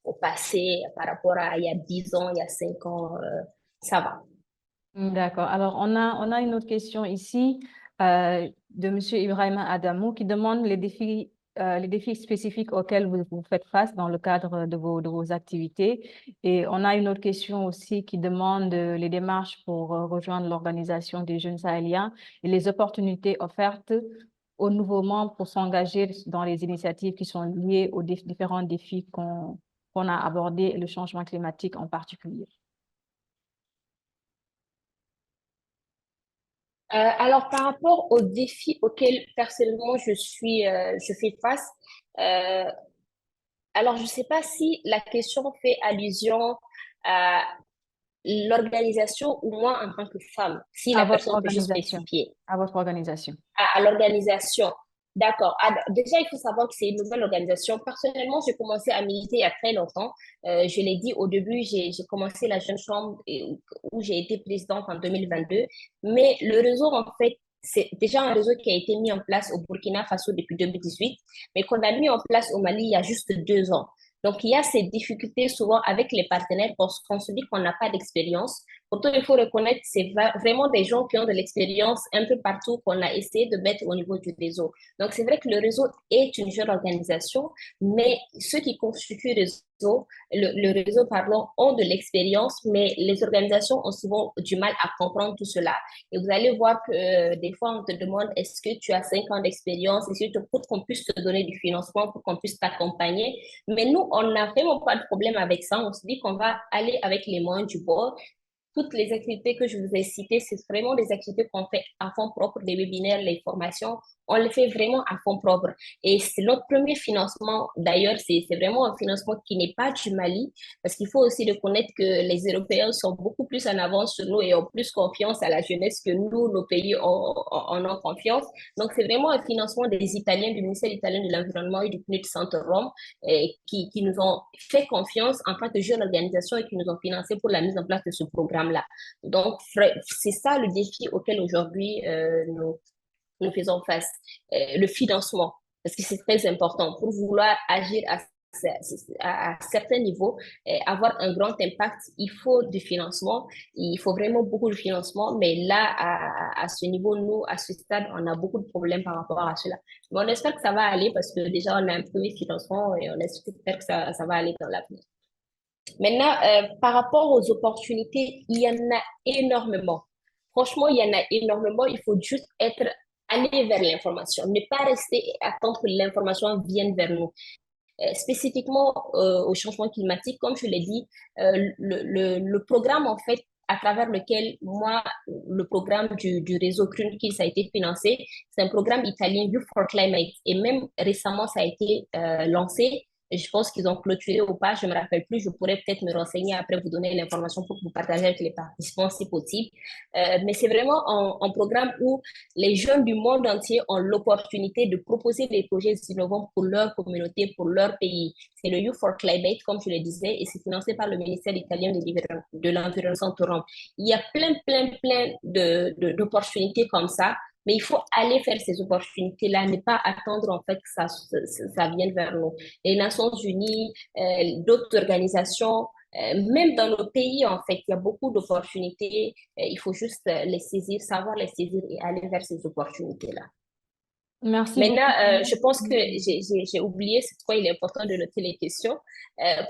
au passé, par rapport à il y a 10 ans, il y a 5 ans, ça va. D'accord. Alors, on a une autre question ici de M. Ibrahima Adamou qui demande les défis spécifiques auxquels vous faites face dans le cadre de vos activités. Et on a une autre question aussi qui demande les démarches pour rejoindre l'Organisation des jeunes sahéliens et les opportunités offertes aux nouveaux membres pour s'engager dans les initiatives qui sont liées aux différents défis qu'on a abordés et le changement climatique en particulier. Alors, par rapport aux défis auxquels personnellement je fais face, euh, alors je ne sais pas si la question fait allusion à l'organisation ou moi en tant que femme, si À la votre personne peut juste organisation. spécifier. À votre organisation. À l'organisation. D'accord. Déjà, il faut savoir que c'est une nouvelle organisation. Personnellement, j'ai commencé à militer il y a très longtemps. Je l'ai dit au début, j'ai commencé la Jeune Chambre où j'ai été présidente en 2022. Mais le réseau, en fait, c'est déjà un réseau qui a été mis en place au Burkina Faso depuis 2018, mais qu'on a mis en place au Mali il y a juste 2 ans. Donc, il y a ces difficultés souvent avec les partenaires parce qu'on se dit qu'on n'a pas d'expérience. Pourtant, il faut reconnaître que c'est vraiment des gens qui ont de l'expérience un peu partout qu'on a essayé de mettre au niveau du réseau. Donc, c'est vrai que le réseau est une jeune organisation, mais ceux qui constituent le réseau, pardon, ont de l'expérience, mais les organisations ont souvent du mal à comprendre tout cela. Et vous allez voir que des fois, on te demande, est-ce que tu as 5 ans d'expérience? Est-ce que pour qu'on puisse te donner du financement, pour qu'on puisse t'accompagner? Mais nous, on n'a vraiment pas de problème avec ça. On se dit qu'on va aller avec les moyens du bord. Toutes les activités que je vous ai citées, c'est vraiment des activités qu'on fait à fond propre, les webinaires, les formations, on les fait vraiment à fond propre. Et c'est notre premier financement. D'ailleurs, c'est vraiment un financement qui n'est pas du Mali, parce qu'il faut aussi reconnaître que les Européens sont beaucoup plus en avance sur nous et ont plus confiance à la jeunesse que nous, nos pays, en ont confiance. Donc, c'est vraiment un financement des Italiens, du ministère italien de l'Environnement et du PNUD Centre Rome, qui nous ont fait confiance en tant que jeune organisation et qui nous ont financé pour la mise en place de ce programme-là. Donc, c'est ça le défi auquel aujourd'hui nous faisons face, le financement, parce que c'est très important pour vouloir agir à certains niveaux, avoir un grand impact, il faut du financement, il faut vraiment beaucoup de financement, mais là, à ce niveau, nous, à ce stade, on a beaucoup de problèmes par rapport à cela. Mais on espère que ça va aller parce que déjà, on a un premier financement et on espère que ça va aller dans l'avenir. Maintenant, par rapport aux opportunités, il y en a énormément. Franchement, il y en a énormément. Il faut juste aller vers l'information, ne pas rester et attendre que l'information vienne vers nous. Spécifiquement au changement climatique, comme je l'ai dit, le programme, en fait, à travers lequel moi, le programme du réseau Greenpeace a été financé, c'est un programme italien Youth for Climate. Et même récemment, ça a été lancé. Je pense qu'ils ont clôturé ou pas, je ne me rappelle plus. Je pourrais peut-être me renseigner après, vous donner l'information pour vous partager avec les participants si possible. Mais c'est vraiment un programme où les jeunes du monde entier ont l'opportunité de proposer des projets innovants pour leur communauté, pour leur pays. C'est le Youth for Climate, comme je le disais, et c'est financé par le ministère italien de l'Environnement. Il y a plein d'opportunités comme ça. Mais il faut aller faire ces opportunités-là, ne pas attendre en fait que ça vienne vers nous. Les Nations Unies, d'autres organisations, même dans nos pays, en fait, il y a beaucoup d'opportunités. Il faut juste les saisir, savoir les saisir et aller vers ces opportunités-là. Merci Maintenant, beaucoup. je pense que j'ai oublié, c'est pourquoi il est important de noter les questions.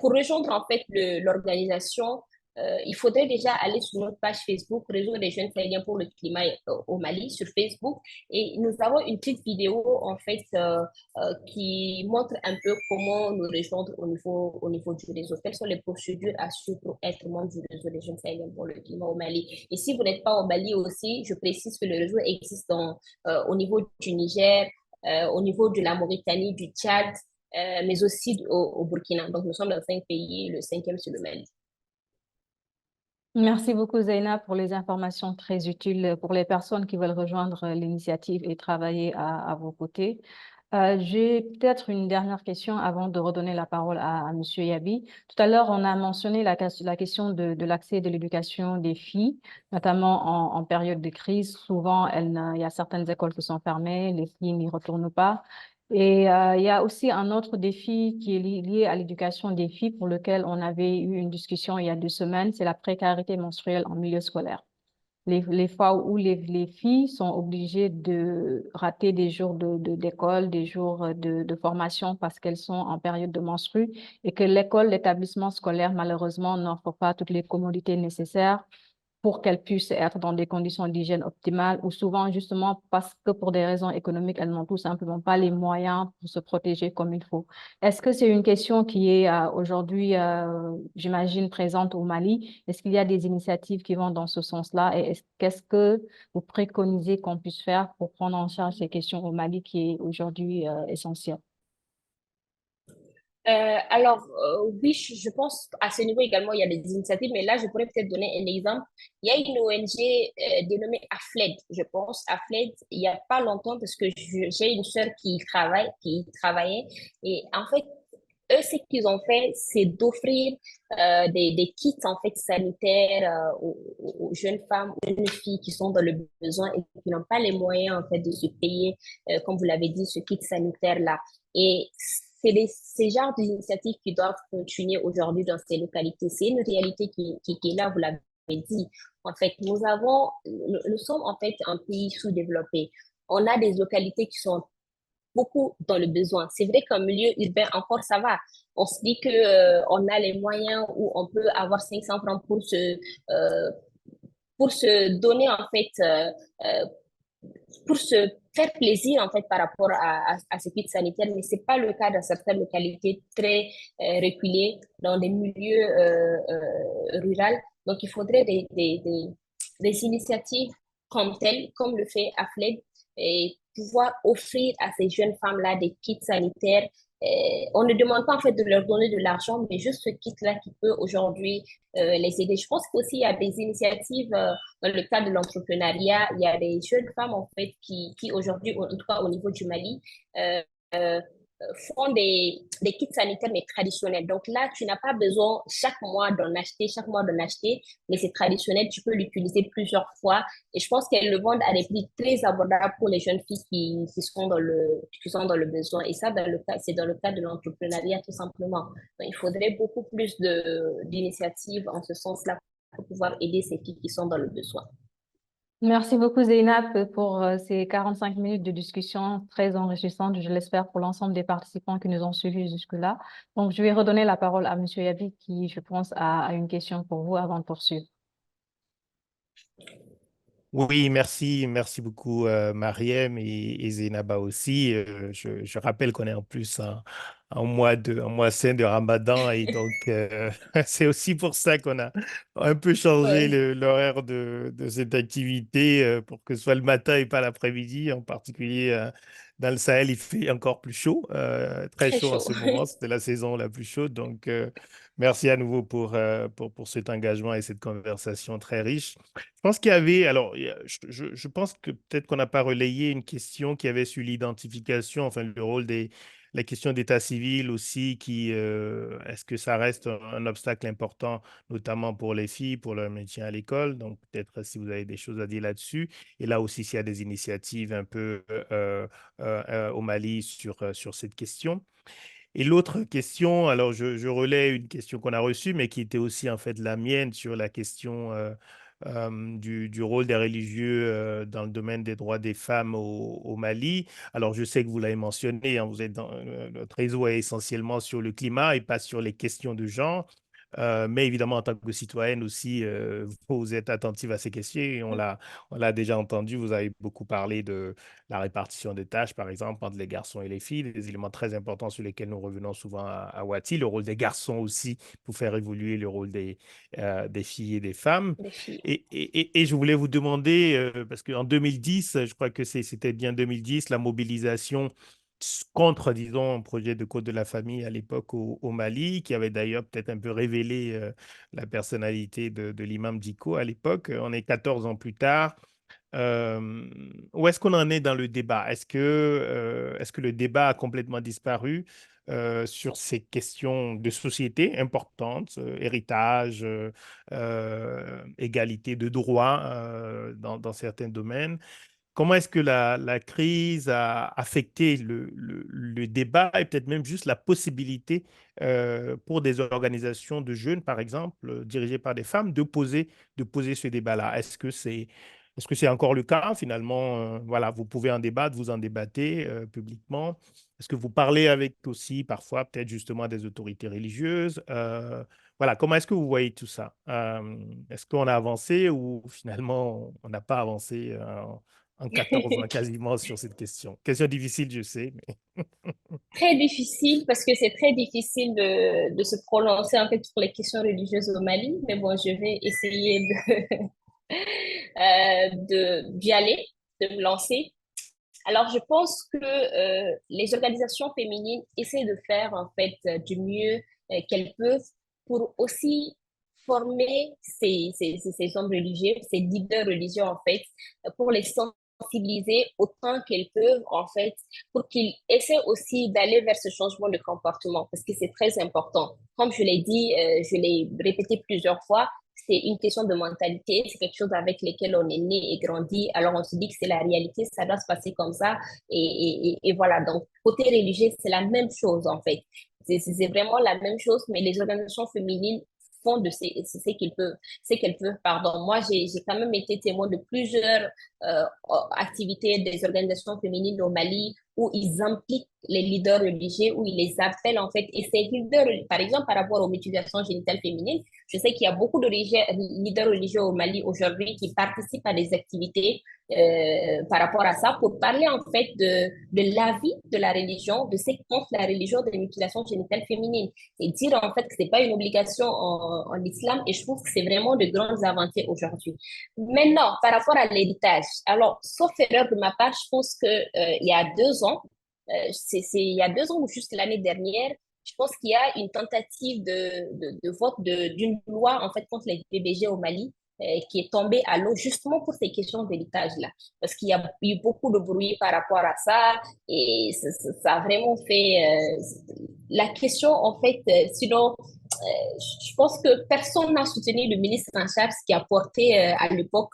Pour rejoindre en fait l'organisation, il faudrait déjà aller sur notre page Facebook, Réseau des jeunes sahéliens pour le climat au Mali, sur Facebook. Et nous avons une petite vidéo en fait qui montre un peu comment nous rejoindre au niveau du réseau. Quelles sont les procédures à suivre pour être membre du Réseau des jeunes sahéliens pour le climat au Mali. Et si vous n'êtes pas au Mali aussi, je précise que le réseau existe au niveau du Niger, au niveau de la Mauritanie, du Tchad, mais aussi au Burkina. Donc, nous sommes dans 5 pays, le 5e, c'est le Mali. Merci beaucoup, Zaina, pour les informations très utiles pour les personnes qui veulent rejoindre l'initiative et travailler à vos côtés. J'ai peut-être une dernière question avant de redonner la parole à M. Yabi. Tout à l'heure, on a mentionné la question de l'accès de l'éducation des filles, notamment en période de crise. Souvent, il y a certaines écoles qui sont fermées, les filles n'y retournent pas. Et il y a aussi un autre défi qui est lié à l'éducation des filles pour lequel on avait eu une discussion il y a 2 semaines, c'est la précarité menstruelle en milieu scolaire. Les fois où les filles sont obligées de rater des jours d'école, des jours de formation parce qu'elles sont en période de menstrues et que l'établissement scolaire, malheureusement, n'offre pas toutes les commodités nécessaires pour qu'elles puissent être dans des conditions d'hygiène optimales ou souvent justement parce que pour des raisons économiques, elles n'ont tout simplement pas les moyens pour se protéger comme il faut. Est-ce que c'est une question qui est aujourd'hui, j'imagine, présente au Mali? Est-ce qu'il y a des initiatives qui vont dans ce sens-là? Et qu'est-ce que vous préconisez qu'on puisse faire pour prendre en charge ces questions au Mali qui est aujourd'hui essentielle? Alors, oui, je pense à ce niveau également, il y a des initiatives, mais là, je pourrais peut-être donner un exemple. Il y a une ONG dénommée AFLED, je pense. AFLED, il n'y a pas longtemps, parce que j'ai une sœur qui travaillait, et en fait, eux, ce qu'ils ont fait, c'est d'offrir des kits en fait sanitaires aux jeunes femmes, aux jeunes filles qui sont dans le besoin et qui n'ont pas les moyens en fait de se payer, comme vous l'avez dit, ce kit sanitaire-là. Et c'est ces genres d'initiatives qui doivent continuer aujourd'hui dans ces localités. C'est une réalité qui est là, vous l'avez dit. En fait, nous sommes en fait un pays sous-développé. On a des localités qui sont beaucoup dans le besoin. C'est vrai qu'en milieu urbain, encore ça va. On se dit que, on a les moyens où on peut avoir 500 francs pour se donner, en fait, euh, pour se faire plaisir, en fait, par rapport à ce kit sanitaire, mais c'est pas le cas dans certaines localités très reculées, dans des milieux ruraux. Donc, il faudrait des initiatives comme telles, comme le fait AFLEG, et pouvoir offrir à ces jeunes femmes-là des kits sanitaires. On ne demande pas en fait de leur donner de l'argent, mais juste ce kit-là qui peut aujourd'hui les aider. Je pense qu'aussi il y a des initiatives dans le cadre de l'entrepreneuriat. Il y a des jeunes femmes en fait qui aujourd'hui, en tout cas au niveau du Mali, euh, euh, font des kits sanitaires mais traditionnels. Donc là, tu n'as pas besoin chaque mois d'en acheter, mais c'est traditionnel, tu peux l'utiliser plusieurs fois. Et je pense qu'elles le vendent à des prix très abordables pour les jeunes filles qui sont dans le besoin. Et ça, c'est dans le cadre de l'entrepreneuriat tout simplement. Donc, il faudrait beaucoup plus d'initiatives en ce sens-là pour pouvoir aider ces filles qui sont dans le besoin. Merci beaucoup Zeynep pour ces 45 minutes de discussion très enrichissantes, je l'espère, pour l'ensemble des participants qui nous ont suivis jusque-là. Donc, je vais redonner la parole à Monsieur Yabi qui, je pense, a une question pour vous avant de poursuivre. Oui, merci beaucoup Mariem et Zeynaba aussi. Je rappelle qu'on est en plus en mois saint de Ramadan et donc c'est aussi pour ça qu'on a un peu changé Ouais, l'horaire de cette activité pour que ce soit le matin et pas l'après-midi. En particulier dans le Sahel, il fait encore plus chaud, très très chaud en chaud. ce moment. C'était la saison la plus chaude. Donc merci à nouveau pour cet engagement et cette conversation très riche. Je pense qu'il y avait, alors, je pense que peut-être qu'on n'a pas relayé une question qui avait sur l'identification, enfin, le rôle la question d'état civil aussi, est-ce que ça reste un obstacle important, notamment pour les filles, pour leur maintien à l'école? Donc, peut-être si vous avez des choses à dire là-dessus. Et là aussi, s'il y a des initiatives un peu au Mali sur cette question. Et l'autre question, alors je relais une question qu'on a reçue, mais qui était aussi en fait la mienne sur la question du rôle des religieux dans le domaine des droits des femmes au Mali. Alors je sais que vous l'avez mentionné, hein, vous êtes notre réseau est essentiellement sur le climat et pas sur les questions de genre. Mais évidemment, en tant que citoyenne aussi, vous êtes attentive à ces questions et on l'a déjà entendu. Vous avez beaucoup parlé de la répartition des tâches, par exemple, entre les garçons et les filles, des éléments très importants sur lesquels nous revenons souvent à Wati, le rôle des garçons aussi pour faire évoluer le rôle des filles et des femmes. les filles. Et je voulais vous demander, parce qu'en 2010, je crois que c'était bien 2010, la mobilisation contre, disons, un projet de code de la famille à l'époque au Mali, qui avait d'ailleurs peut-être un peu révélé la personnalité de l'imam Dicko à l'époque. On est 14 ans plus tard. Euh, Où est-ce qu'on en est dans le débat? Est-ce que le débat a complètement disparu sur ces questions de société importantes, héritage, égalité de droits dans certains domaines? Comment est-ce que la crise a affecté le débat et peut-être même juste la possibilité pour des organisations de jeunes, par exemple, dirigées par des femmes, de poser ce débat-là? Est-ce que c'est encore le cas finalement? Voilà, vous pouvez en débattre, vous en débattez publiquement. Est-ce que vous parlez avec aussi parfois peut-être justement des autorités religieuses? Voilà, comment est-ce que vous voyez tout ça? Est-ce qu'on a avancé ou finalement on n'a pas avancé en 14 ans quasiment sur cette question? Question difficile, je sais, mais Très difficile parce que c'est très difficile de se prononcer en fait sur les questions religieuses au Mali, mais bon, je vais essayer d'y aller, de me lancer. Alors, je pense que les organisations féminines essaient de faire en fait du mieux qu'elles peuvent pour aussi former ces hommes religieux, ces leaders religieux en fait, pour les sensibiliser autant qu'elles peuvent en fait, pour qu'ils essaient aussi d'aller vers ce changement de comportement parce que c'est très important. Comme je l'ai dit, je l'ai répété plusieurs fois, c'est une question de mentalité, c'est quelque chose avec lequel on est né et grandi. Alors on se dit que c'est la réalité, ça doit se passer comme ça. Et voilà, donc côté religieux, c'est la même chose en fait. C'est vraiment la même chose, mais les organisations féminines font de ce qu'elles peuvent, pardon. Moi, j'ai quand même été témoin de plusieurs activités des organisations féminines au Mali où ils impliquent les leaders religieux, où ils les appellent en fait. Et ces leaders, par exemple, par rapport aux mutilations génitales féminines, je sais qu'il y a beaucoup de leaders religieux au Mali aujourd'hui qui participent à des activités par rapport à ça pour parler en fait de l'avis de la religion, de ce que pense la religion des mutilations génitales féminines et dire en fait que c'est pas une obligation en islam et je trouve que c'est vraiment de grandes avancées aujourd'hui. Maintenant, par rapport à l'héritage, alors sauf erreur de ma part, je pense que il y a 2 ans, il y a 2 ans ou juste l'année dernière, je pense qu'il y a une tentative de vote d'une loi en fait contre les PBG au Mali qui est tombée à l'eau justement pour ces questions d'héritage-là. Parce qu'il y a eu beaucoup de bruit par rapport à ça et ça a vraiment fait la question en fait, sinon je pense que personne n'a soutenu le ministre en charge qui a porté à l'époque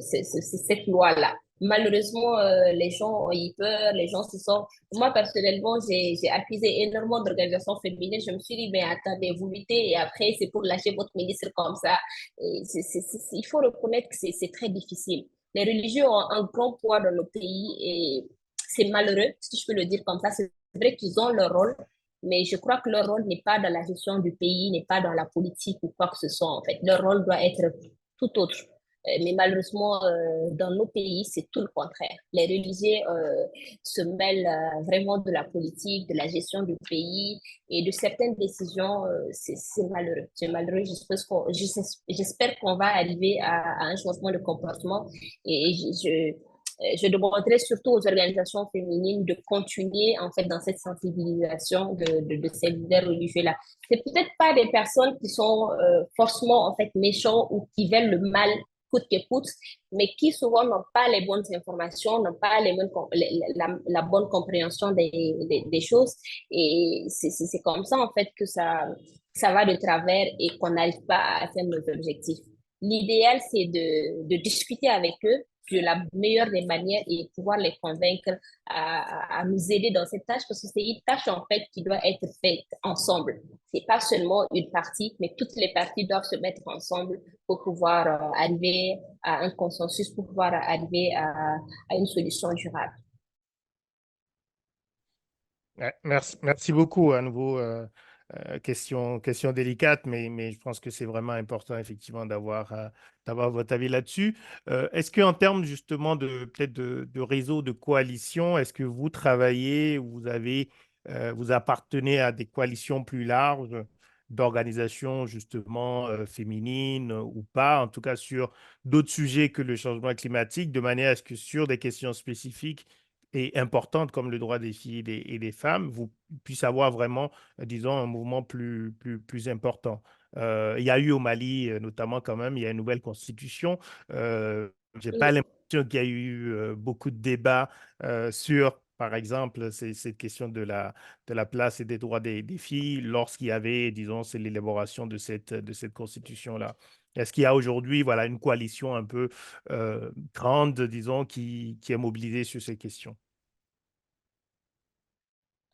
cette loi-là. Malheureusement, les gens ont eu peur, les gens se sont... Moi, personnellement, j'ai accusé énormément d'organisations féminines. Je me suis dit, mais attendez, vous luttez et après, c'est pour lâcher votre ministre comme ça. Et il faut reconnaître que c'est très difficile. Les religieux ont un grand poids dans nos pays et c'est malheureux, si je peux le dire comme ça. C'est vrai qu'ils ont leur rôle, mais je crois que leur rôle n'est pas dans la gestion du pays, n'est pas dans la politique ou quoi que ce soit, en fait. Leur rôle doit être tout autre. Mais malheureusement, dans nos pays, c'est tout le contraire. Les religieux se mêlent vraiment de la politique, de la gestion du pays et de certaines décisions. C'est malheureux. C'est malheureux. J'espère qu'on va arriver à un changement de comportement et je demanderai surtout aux organisations féminines de continuer en fait dans cette sensibilisation de ces leaders religieux-là. C'est peut-être pas des personnes qui sont forcément en fait méchants ou qui veulent le mal coûte que coûte, mais qui souvent n'ont pas les bonnes informations, n'ont pas la bonne compréhension des choses. Et c'est comme ça, en fait, que ça va de travers et qu'on n'arrive pas à atteindre nos objectifs. L'idéal, c'est de discuter avec eux de la meilleure des manières et pouvoir les convaincre à nous aider dans cette tâche parce que c'est une tâche en fait qui doit être faite ensemble. C'est pas seulement une partie, mais toutes les parties doivent se mettre ensemble pour pouvoir arriver à un consensus, pour pouvoir arriver à une solution durable. Ouais, merci beaucoup à nouveau. Question délicate, mais je pense que c'est vraiment important effectivement d'avoir votre avis là-dessus. Est-ce qu'en termes justement peut-être de réseau, de coalition, est-ce que vous travaillez, vous appartenez à des coalitions plus larges d'organisations justement féminines ou pas, en tout cas sur d'autres sujets que le changement climatique, de manière à ce que sur des questions spécifiques et importantes comme le droit des filles et des femmes, vous puissiez avoir vraiment, disons, un mouvement plus important. Il y a eu au Mali, notamment quand même, il y a une nouvelle constitution. Je n'ai pas l'impression qu'il y a eu beaucoup de débats sur, par exemple, cette question de la place et des droits des filles lorsqu'il y avait, disons, c'est l'élaboration de cette constitution-là. Est-ce qu'il y a aujourd'hui, voilà, une coalition un peu grande, disons, qui est mobilisée sur ces questions?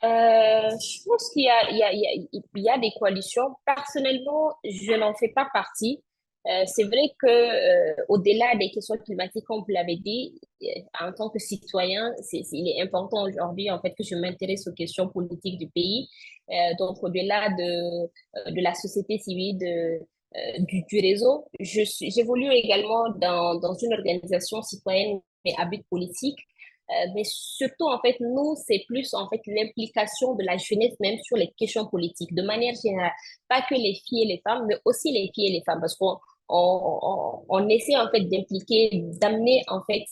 Je pense qu'il y a des coalitions. Personnellement, je n'en fais pas partie. C'est vrai que au-delà des questions climatiques, comme vous l'avez dit, en tant que citoyen, il est important aujourd'hui en fait que je m'intéresse aux questions politiques du pays. Donc au-delà de la société civile, du réseau, j'évolue également dans une organisation citoyenne mais à but politique. Mais surtout, en fait, nous, c'est plus, en fait, l'implication de la jeunesse même sur les questions politiques, de manière générale. Pas que les filles et les femmes, mais aussi les filles et les femmes, parce qu'on essaie, en fait, d'impliquer, d'amener, en fait,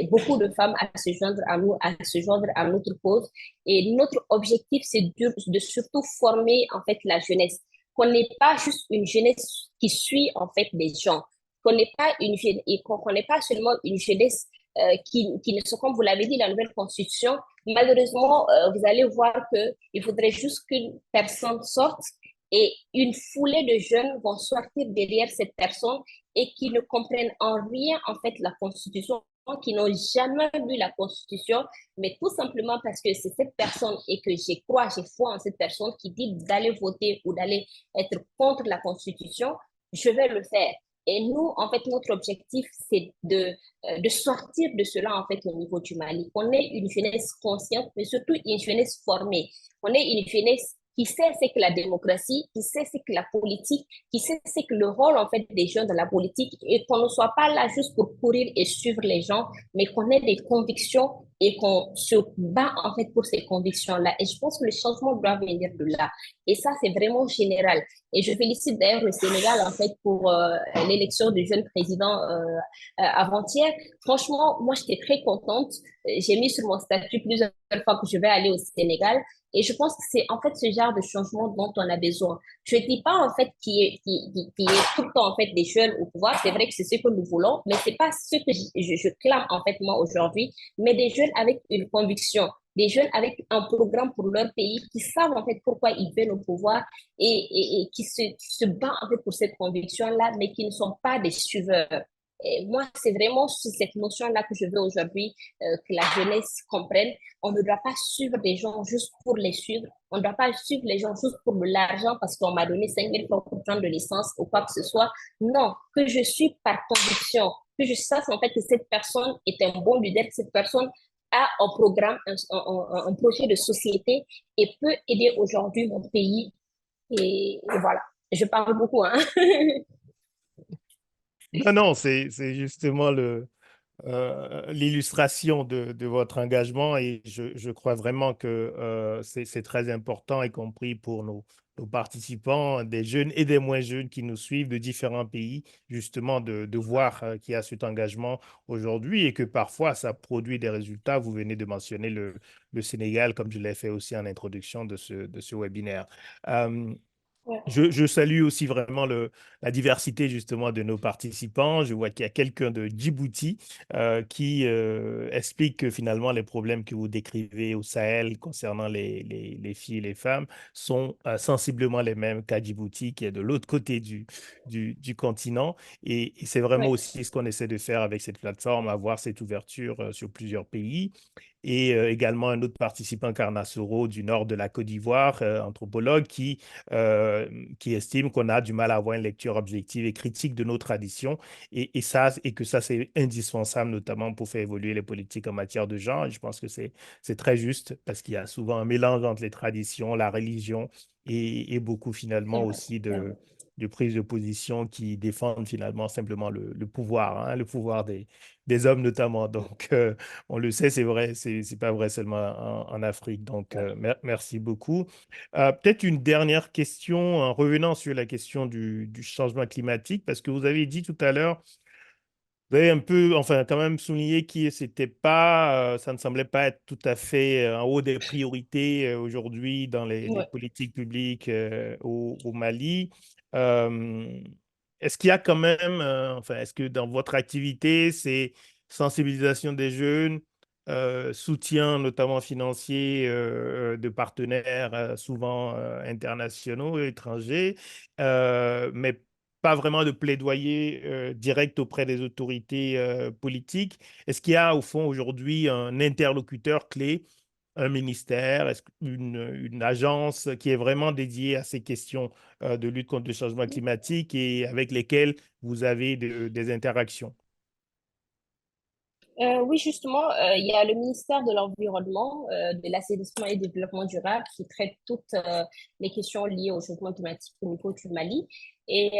beaucoup de femmes à se joindre à nous, à se joindre à notre cause. Et notre objectif, c'est de surtout former, en fait, la jeunesse. Qu'on n'ait pas juste une jeunesse qui suit, en fait, des gens. Qu'on n'ait pas qu'on n'ait pas seulement une jeunesse qui ne sont, comme vous l'avez dit, la nouvelle constitution. Malheureusement, vous allez voir qu'il faudrait juste qu'une personne sorte et une foulée de jeunes vont sortir derrière cette personne et qui ne comprennent en rien, en fait, la constitution qui n'ont jamais lu la Constitution, mais tout simplement parce que c'est cette personne et que j'ai foi en cette personne qui dit d'aller voter ou d'aller être contre la Constitution, je vais le faire. Et nous, en fait, notre objectif, c'est de sortir de cela, en fait, au niveau du Mali. On est une jeunesse consciente, mais surtout une jeunesse formée. On est une jeunesse qui sait ce que la démocratie, qui sait ce que la politique, qui sait ce que le rôle, en fait, des jeunes dans la politique, et qu'on ne soit pas là juste pour courir et suivre les gens, mais qu'on ait des convictions et qu'on se bat, en fait, pour ces convictions-là. Et je pense que le changement doit venir de là. Et ça, c'est vraiment général. Et je félicite d'ailleurs le Sénégal, en fait, pour l'élection du jeune président avant-hier. Franchement, moi, j'étais très contente. J'ai mis sur mon statut plusieurs fois que je vais aller au Sénégal. Et je pense que c'est en fait ce genre de changement dont on a besoin. Je ne dis pas en fait qu'il y ait tout le temps en fait des jeunes au pouvoir. C'est vrai que c'est ce que nous voulons, mais c'est pas ce que je clame en fait moi aujourd'hui, mais des jeunes avec une conviction, des jeunes avec un programme pour leur pays, qui savent en fait pourquoi ils veulent au pouvoir et qui se battent en fait pour cette conviction-là, mais qui ne sont pas des suiveurs. Et moi, c'est vraiment sur cette notion-là que je veux aujourd'hui que la jeunesse comprenne. On ne doit pas suivre des gens juste pour les suivre. On ne doit pas suivre les gens juste pour de l'argent parce qu'on m'a donné 5 000 francs pour prendre de l'essence ou quoi que ce soit. Non, que je suis par conviction, que je sache en fait que cette personne est un bon leader, que cette personne a un programme, un projet de société et peut aider aujourd'hui mon pays. Et voilà, je parle beaucoup, hein. Non, non, c'est justement l'illustration de votre engagement et je crois vraiment que c'est très important, y compris pour nos participants, des jeunes et des moins jeunes qui nous suivent de différents pays, justement de voir qu'il y a cet engagement aujourd'hui et que parfois ça produit des résultats. Vous venez de mentionner le Sénégal, comme je l'ai fait aussi en introduction de ce webinaire. Ouais. Je salue aussi vraiment la diversité justement de nos participants. Je vois qu'il y a quelqu'un de Djibouti qui explique que finalement les problèmes que vous décrivez au Sahel concernant les filles et les femmes sont sensiblement les mêmes qu'à Djibouti, qui est de l'autre côté du continent. Et c'est vraiment Ouais. aussi ce qu'on essaie de faire avec cette plateforme, avoir cette ouverture sur plusieurs pays. Et également un autre participant, Karna Soro, du nord de la Côte d'Ivoire, anthropologue, qui estime qu'on a du mal à avoir une lecture objective et critique de nos traditions et que ça, c'est indispensable, notamment pour faire évoluer les politiques en matière de genre. Et je pense que c'est très juste parce qu'il y a souvent un mélange entre les traditions, la religion et beaucoup finalement aussi de prises de position qui défendent finalement simplement le pouvoir, hein, le pouvoir des hommes notamment. Donc, on le sait, c'est vrai, c'est pas vrai seulement en Afrique. Donc, merci beaucoup. Peut-être une dernière question, en revenant sur la question du changement climatique, parce que vous avez dit tout à l'heure, vous avez un peu, enfin, quand même souligné que c'était pas, ça ne semblait pas être tout à fait en haut des priorités aujourd'hui dans les Ouais. politiques publiques au Mali. Euh, Est-ce qu'il y a quand même, enfin, est-ce que dans votre activité, c'est sensibilisation des jeunes, soutien notamment financier de partenaires souvent internationaux et étrangers, mais pas vraiment de plaidoyer direct auprès des autorités politiques. Est-ce qu'il y a au fond aujourd'hui un interlocuteur clé, un ministère, une agence qui est vraiment dédiée à ces questions de lutte contre le changement climatique et avec lesquelles vous avez des interactions? Oui, justement, il y a le ministère de l'Environnement, de l'Assainissement et du Développement durable qui traite toutes les questions liées au changement climatique au niveau du Mali. Et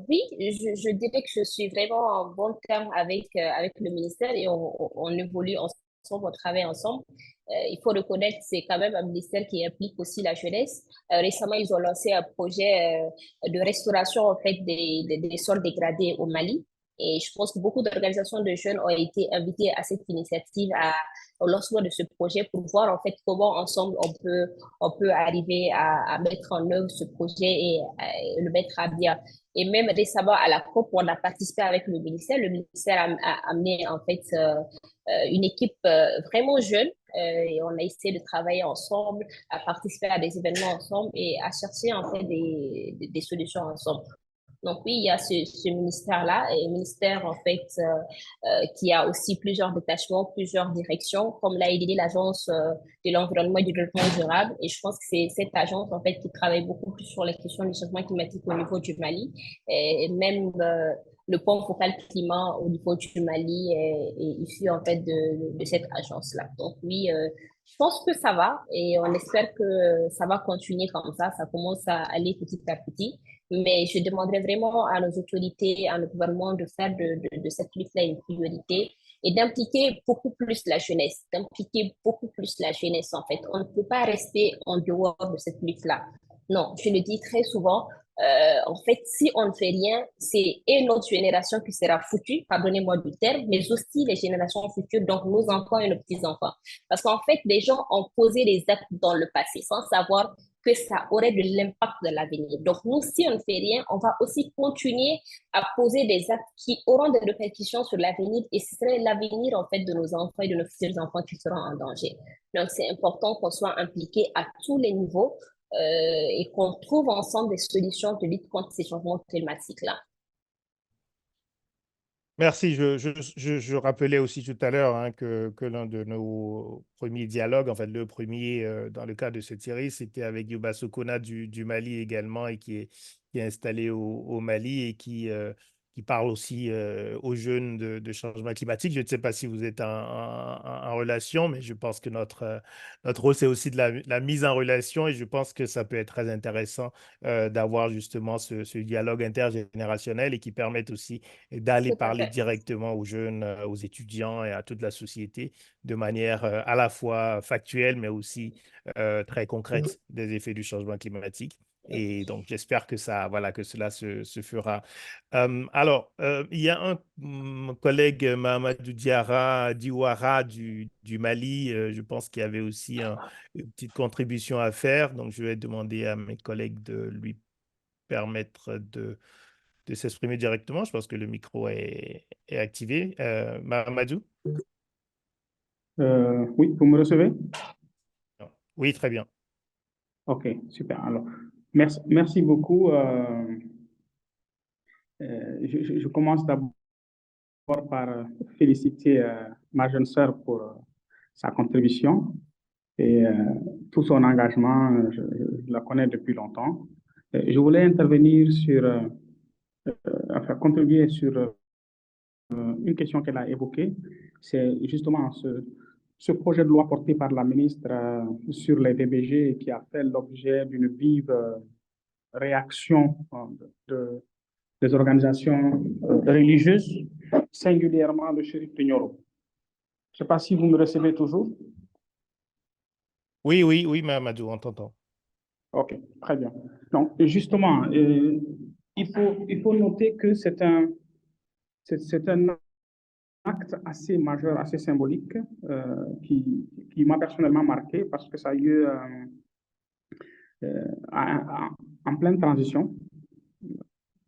oui, je dirais que je suis vraiment en bon terme avec le ministère et on évolue ensemble, on travaille ensemble. Il faut reconnaître que c'est quand même un ministère qui implique aussi la jeunesse. Récemment, ils ont lancé un projet de restauration en fait des sols dégradés au Mali. Et je pense que beaucoup d'organisations de jeunes ont été invitées à cette initiative, au lancement de ce projet pour voir en fait comment ensemble on peut arriver à mettre en œuvre ce projet et le mettre à bien. Et même récemment à la COP, on a participé avec le ministère. Le ministère a amené en fait une équipe vraiment jeune et on a essayé de travailler ensemble, à participer à des événements ensemble et à chercher en fait des solutions ensemble. Donc oui, il y a ce ministère-là, et un ministère en fait qui a aussi plusieurs détachements, plusieurs directions, comme l'a dit l'Agence de l'environnement et du développement durable. Et je pense que c'est cette agence en fait qui travaille beaucoup plus sur les questions du changement climatique au niveau du Mali, et même le point focal climat au niveau du Mali est issu en fait de cette agence-là. Donc oui, je pense que ça va et on espère que ça va continuer comme ça commence à aller petit à petit. Mais je demanderais vraiment à nos autorités, à nos gouvernements de faire de cette lutte-là une priorité et d'impliquer beaucoup plus la jeunesse, d'impliquer beaucoup plus la jeunesse en fait. On ne peut pas rester en dehors de cette lutte-là. Non, je le dis très souvent, en fait, si on ne fait rien, c'est et notre génération qui sera foutue, pardonnez-moi du terme, mais aussi les générations futures, donc nos enfants et nos petits-enfants. Parce qu'en fait, les gens ont posé des actes dans le passé sans savoir que ça aurait de l'impact dans l'avenir. Donc, nous, si on ne fait rien, on va aussi continuer à poser des actes qui auront des répercussions sur l'avenir et ce serait l'avenir, en fait, de nos enfants et de nos futurs enfants qui seront en danger. Donc, c'est important qu'on soit impliqué à tous les niveaux et qu'on trouve ensemble des solutions de lutte contre ces changements climatiques-là. Merci. Je rappelais aussi tout à l'heure hein, que l'un de nos premiers dialogues, en fait le premier dans le cadre de cette série, c'était avec Yuba Sokona du Mali également et qui est installé au Mali et qui parle aussi aux jeunes de changement climatique. Je ne sais pas si vous êtes en relation, mais je pense que notre rôle, c'est aussi de la mise en relation et je pense que ça peut être très intéressant d'avoir justement ce dialogue intergénérationnel et qui permette aussi d'aller Tout à parler fait. directement aux jeunes, aux étudiants et à toute la société de manière à la fois factuelle, mais aussi très concrète des effets du changement climatique. Et donc, j'espère que voilà, que cela se fera. Il y a un collègue, Mahamadou Diawara du Mali, je pense qu'il y avait aussi une petite contribution à faire. Donc, je vais demander à mes collègues de lui permettre de s'exprimer directement. Je pense que le micro est activé. Mahamadou? Oui, vous me recevez? Non. Oui, très bien. Ok, super. Alors, merci beaucoup. Je commence d'abord par féliciter ma jeune sœur pour sa contribution et tout son engagement. Je la connais depuis longtemps. Je voulais intervenir enfin, contribuer sur une question qu'elle a évoquée, c'est justement ce projet de loi porté par la ministre sur les DBG qui a fait l'objet d'une vive réaction des organisations religieuses, singulièrement le shérif de Nioro. Je ne sais pas si vous me recevez toujours. Oui, Mahamadou, on t'entend. OK, très bien. Donc, justement, il faut noter que c'est un acte assez majeur, assez symbolique, qui m'a personnellement marqué parce que ça a eu lieu en pleine transition.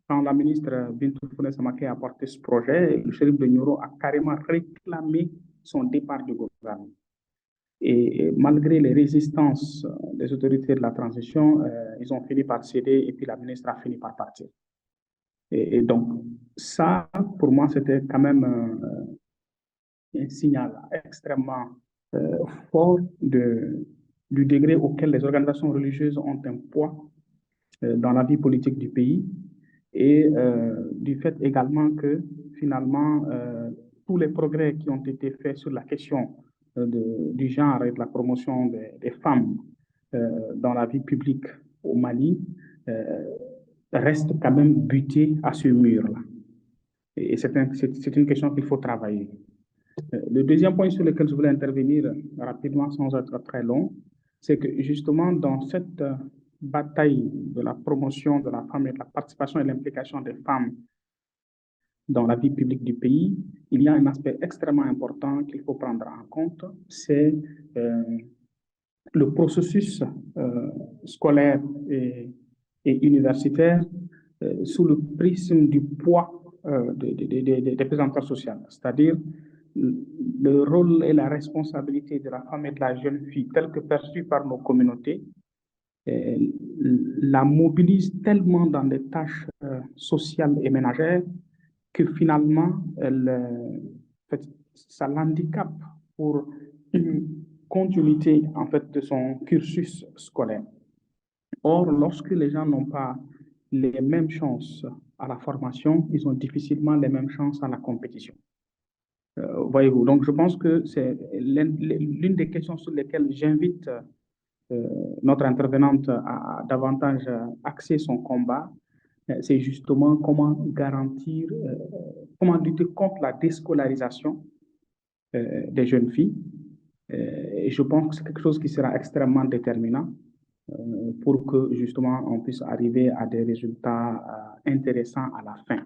Quand la ministre Bintou Founès Samake a porté ce projet, le shérif de Nioro a carrément réclamé son départ du gouvernement. Et malgré les résistances des autorités de la transition, ils ont fini par céder et puis la ministre a fini par partir. Et donc, ça, pour moi, c'était quand même un signal extrêmement fort du degré auquel les organisations religieuses ont un poids dans la vie politique du pays et du fait également que finalement tous les progrès qui ont été faits sur la question du genre et de la promotion des femmes dans la vie publique au Mali restent quand même butés à ce mur-là. Et c'est une question qu'il faut travailler. Le deuxième point sur lequel je voulais intervenir rapidement sans être très long, c'est que justement dans cette bataille de la promotion de la femme et de la participation et l'implication des femmes dans la vie publique du pays, il y a un aspect extrêmement important qu'il faut prendre en compte, c'est le processus scolaire et universitaire sous le prisme du poids des présenteurs sociaux, c'est-à-dire le rôle et la responsabilité de la femme et de la jeune fille, tel que perçu par nos communautés, la mobilise tellement dans des tâches sociales et ménagères que finalement, en fait, ça l'handicape pour une continuité en fait, de son cursus scolaire. Or, lorsque les gens n'ont pas les mêmes chances à la formation, ils ont difficilement les mêmes chances à la compétition. Voyez-vous, donc je pense que c'est l'une des questions sur lesquelles j'invite notre intervenante à davantage axer son combat, c'est justement comment garantir, comment lutter contre la déscolarisation des jeunes filles. Et je pense que c'est quelque chose qui sera extrêmement déterminant pour que justement on puisse arriver à des résultats intéressants à la fin.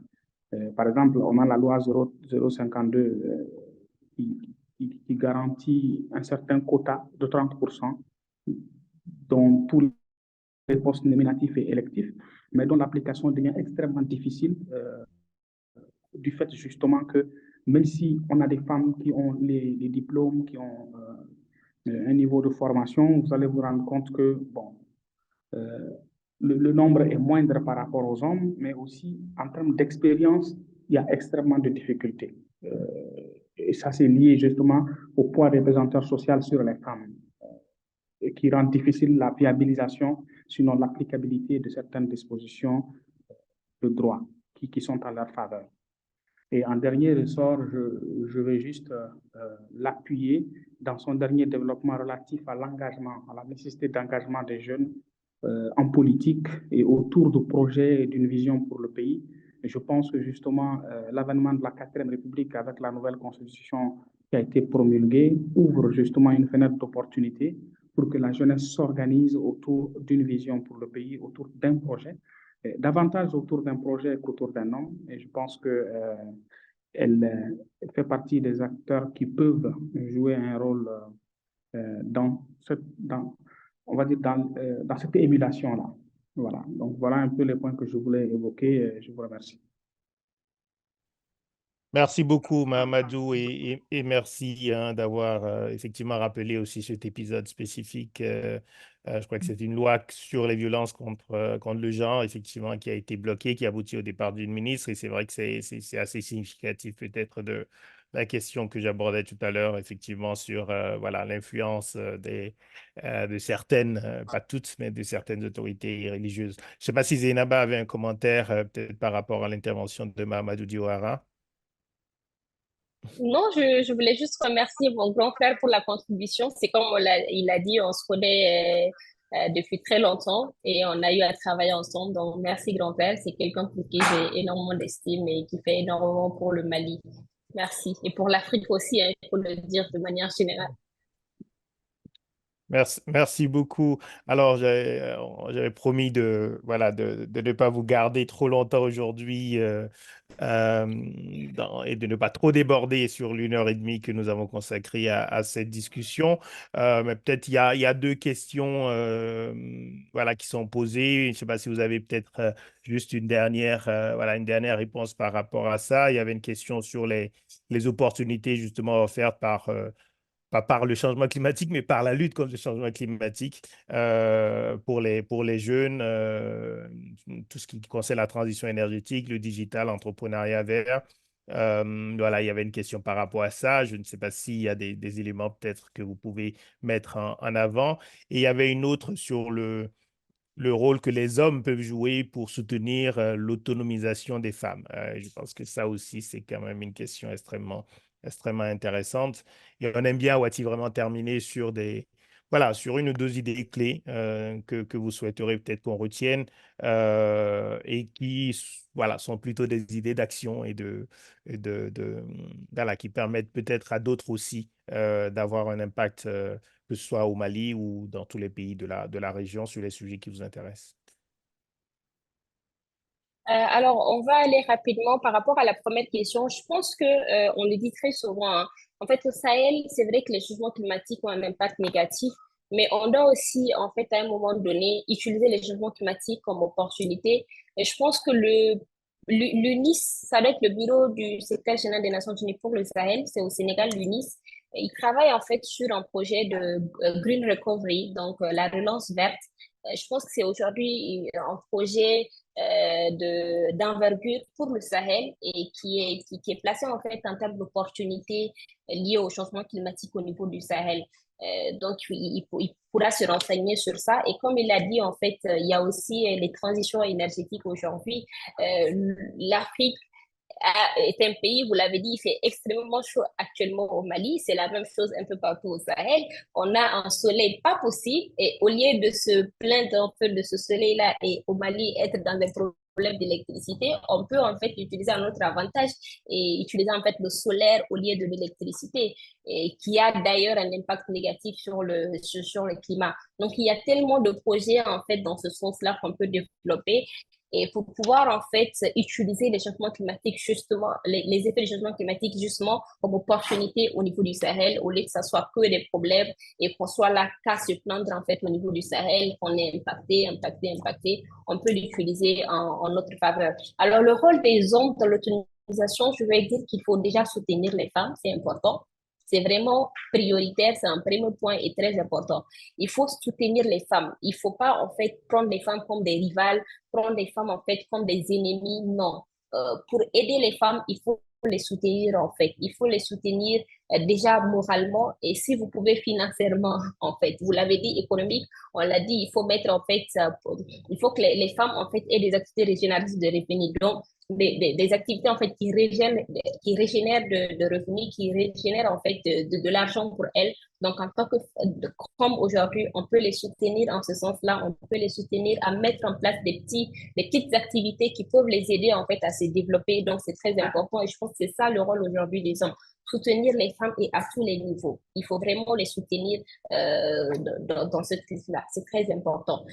Par exemple, on a la loi 052 qui garantit un certain quota de 30% dans tous les postes nominatifs et électifs, mais dont l'application devient extrêmement difficile du fait justement que même si on a des femmes qui ont les diplômes, qui ont un niveau de formation, vous allez vous rendre compte que bon, le nombre est moindre par rapport aux hommes, mais aussi en termes d'expérience, il y a extrêmement de difficultés. Et ça, c'est lié justement au poids représentant social sur les femmes, qui rend difficile la viabilisation, sinon l'applicabilité de certaines dispositions de droit qui sont à leur faveur. Et en dernier ressort, je vais juste l'appuyer dans son dernier développement relatif à l'engagement, à la nécessité d'engagement des jeunes en politique et autour de projets et d'une vision pour le pays. Et je pense que justement, l'avènement de la 4e République avec la nouvelle constitution qui a été promulguée ouvre justement une fenêtre d'opportunité pour que la jeunesse s'organise autour d'une vision pour le pays, autour d'un projet, davantage autour d'un projet qu'autour d'un homme. Et je pense que elle fait partie des acteurs qui peuvent jouer un rôle on va dire dans cette émulation-là. Voilà. Donc, voilà un peu les points que je voulais évoquer. Je vous remercie. Merci beaucoup, Mahamadou, et merci d'avoir effectivement rappelé aussi cet épisode spécifique. Je crois que c'est une loi sur les violences contre le genre, effectivement, qui a été bloquée, qui aboutit au départ d'une ministre. Et c'est vrai que c'est assez significatif peut-être de la question que j'abordais tout à l'heure, effectivement, sur voilà, l'influence de certaines, pas toutes, mais de certaines autorités religieuses. Je ne sais pas si Zainaba avait un commentaire peut-être par rapport à l'intervention de Mahamadou Diawara. Non, je voulais juste remercier mon grand frère pour la contribution. C'est comme il a dit, on se connaît depuis très longtemps et on a eu à travailler ensemble. Donc, merci grand-père. C'est quelqu'un pour qui j'ai énormément d'estime et qui fait énormément pour le Mali. Merci. Et pour l'Afrique aussi, hein, il faut le dire de manière générale. Merci beaucoup. Alors, j'avais promis voilà, de ne pas vous garder trop longtemps aujourd'hui et de ne pas trop déborder sur l'1 heure et demie que nous avons consacrée à cette discussion. Mais peut-être il y a deux questions voilà, qui sont posées. Je ne sais pas si vous avez peut-être juste une dernière réponse par rapport à ça. Il y avait une question sur les opportunités justement offertes pas par le changement climatique, mais par la lutte contre le changement climatique pour les jeunes, tout ce qui concerne la transition énergétique, le digital, l'entrepreneuriat vert. Voilà, il y avait une question par rapport à ça. Je ne sais pas s'il y a des éléments peut-être que vous pouvez mettre en avant. Et il y avait une autre sur le rôle que les hommes peuvent jouer pour soutenir l'autonomisation des femmes. Je pense que ça aussi, c'est quand même une question extrêmement intéressante. Et on aime bien, Wati, vraiment terminer sur sur une ou deux idées clés que vous souhaiteriez peut-être qu'on retienne et qui sont plutôt des idées d'action et qui permettent peut-être à d'autres aussi d'avoir un impact, que ce soit au Mali ou dans tous les pays de la région sur les sujets qui vous intéressent. Alors, on va aller rapidement par rapport à la première question. Je pense que on le dit très souvent, hein. En fait, au Sahel, c'est vrai que les changements climatiques ont un impact négatif, mais on doit aussi, en fait, à un moment donné, utiliser les changements climatiques comme opportunité. Et je pense que l'UNIS, ça doit être le bureau du secrétaire général des Nations Unies pour le Sahel, c'est au Sénégal, l'UNIS. Il travaille en fait sur un projet de Green Recovery, donc la relance verte Je pense que c'est aujourd'hui un projet d'envergure pour le Sahel et qui est placé en fait en termes d'opportunités liées au changement climatique au niveau du Sahel. Donc, il pourra se renseigner sur ça. Et comme il l'a dit, en fait, il y a aussi les transitions énergétiques aujourd'hui. L'Afrique est un pays, vous l'avez dit, il fait extrêmement chaud actuellement au Mali. C'est la même chose un peu partout au Sahel. On a un soleil pas possible et au lieu de se plaindre un peu de ce soleil-là et au Mali être dans des problèmes d'électricité, on peut en fait l'utiliser à notre avantage et utiliser en fait le solaire au lieu de l'électricité et qui a d'ailleurs un impact négatif sur le climat. Donc il y a tellement de projets en fait dans ce sens-là qu'on peut développer et pour pouvoir, en fait, utiliser les changements climatiques, justement, les effets des changements climatiques, justement, comme opportunité au niveau du Sahel, au lieu que ça soit que des problèmes et qu'on soit là qu'à se plaindre, en fait, au niveau du Sahel, qu'on est impacté, on peut l'utiliser en notre faveur. Alors, le rôle des hommes dans l'autonomisation, je vais dire qu'il faut déjà soutenir les femmes, c'est important. C'est vraiment prioritaire, c'est un premier point et très important. Il faut soutenir les femmes. Il ne faut pas, en fait, prendre les femmes comme des rivales, prendre les femmes, en fait, comme des ennemis. Non. Pour aider les femmes, il faut les soutenir, en fait. Il faut les soutenir déjà moralement et si vous pouvez financièrement, en fait. Vous l'avez dit, économique, on l'a dit, il faut mettre, en fait, il faut que les femmes, en fait, aient des activités régénératrices de revenus. Donc, des activités en fait qui régénèrent de revenus, qui régénèrent en fait de l'argent pour elles. Donc en tant que comme aujourd'hui, on peut les soutenir en ce sens-là, on peut les soutenir à mettre en place des petites activités qui peuvent les aider en fait à se développer. Donc c'est très important et je pense que c'est ça le rôle aujourd'hui des hommes. Soutenir les femmes et à tous les niveaux. Il faut vraiment les soutenir dans cette crise-là. C'est très important.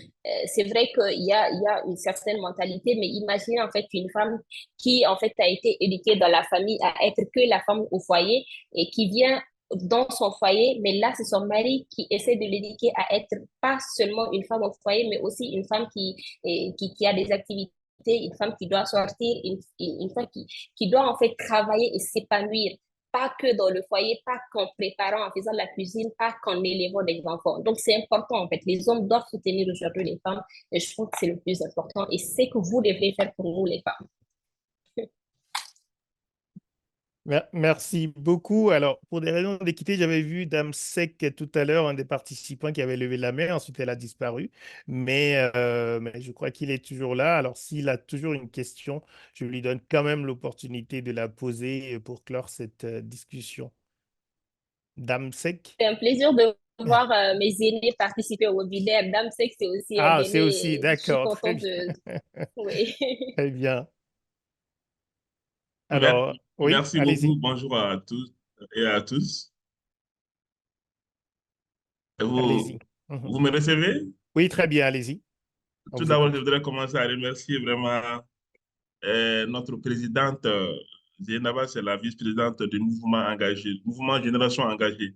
C'est vrai qu'il y a une certaine mentalité, mais imaginez en fait une femme qui en fait a été éduquée dans la famille à être que la femme au foyer et qui vient dans son foyer, mais là c'est son mari qui essaie de l'éduquer à être pas seulement une femme au foyer, mais aussi une femme qui a des activités, une femme qui doit sortir, une femme qui doit en fait travailler et s'épanouir pas que dans le foyer, pas qu'en préparant, en faisant la cuisine, pas qu'en élevant des enfants. Donc, c'est important, en fait. Les hommes doivent soutenir aujourd'hui les femmes et je trouve que c'est le plus important et c'est ce que vous devez faire pour nous, les femmes. Merci beaucoup. Alors, pour des raisons d'équité, j'avais vu Dame Sek tout à l'heure, un des participants qui avait levé la main. Ensuite, elle a disparu. Mais je crois qu'il est toujours là. Alors, s'il a toujours une question, je lui donne quand même l'opportunité de la poser pour clore cette discussion. Dame Sek? C'est un plaisir de voir mes aînés participer au webinaire. Dame Sek, c'est aussi un Ah, c'est aussi, aîné. Je suis d'accord, très contente bien. de... Oui. Très bien. Alors, oui, Merci beaucoup. allez-y. Bonjour à tous et à tous. Vous, Allez-y. Mhm. vous me recevez? Oui, très bien, allez-y. On Tout vous d'abord, je écoute. voudrais commencer à remercier vraiment notre présidente, Zénaba, c'est la vice-présidente du mouvement engagé, mouvement Génération Engagée.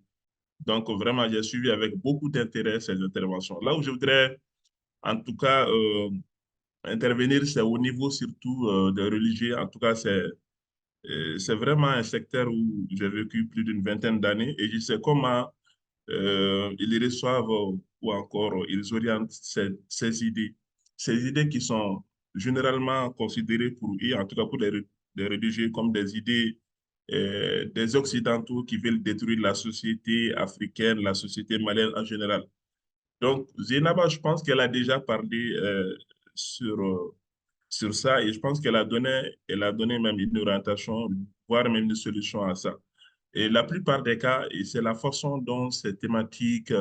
Donc, vraiment, j'ai suivi avec beaucoup d'intérêt ces interventions. Là où je voudrais, en tout cas, intervenir, c'est au niveau surtout des religieux. En tout cas, c'est vraiment un secteur où j'ai vécu plus d'une vingtaine d'années et je sais comment ils reçoivent ou encore ils orientent ces idées qui sont généralement considérées pour eux, en tout cas pour les religieux, comme des idées des Occidentaux qui veulent détruire la société africaine, la société malienne en général. Donc, Zainaba, je pense qu'elle a déjà parlé sur ça et je pense elle a donné même une orientation, voire même une solution à ça. Et la plupart des cas, et c'est la façon dont ces thématiques,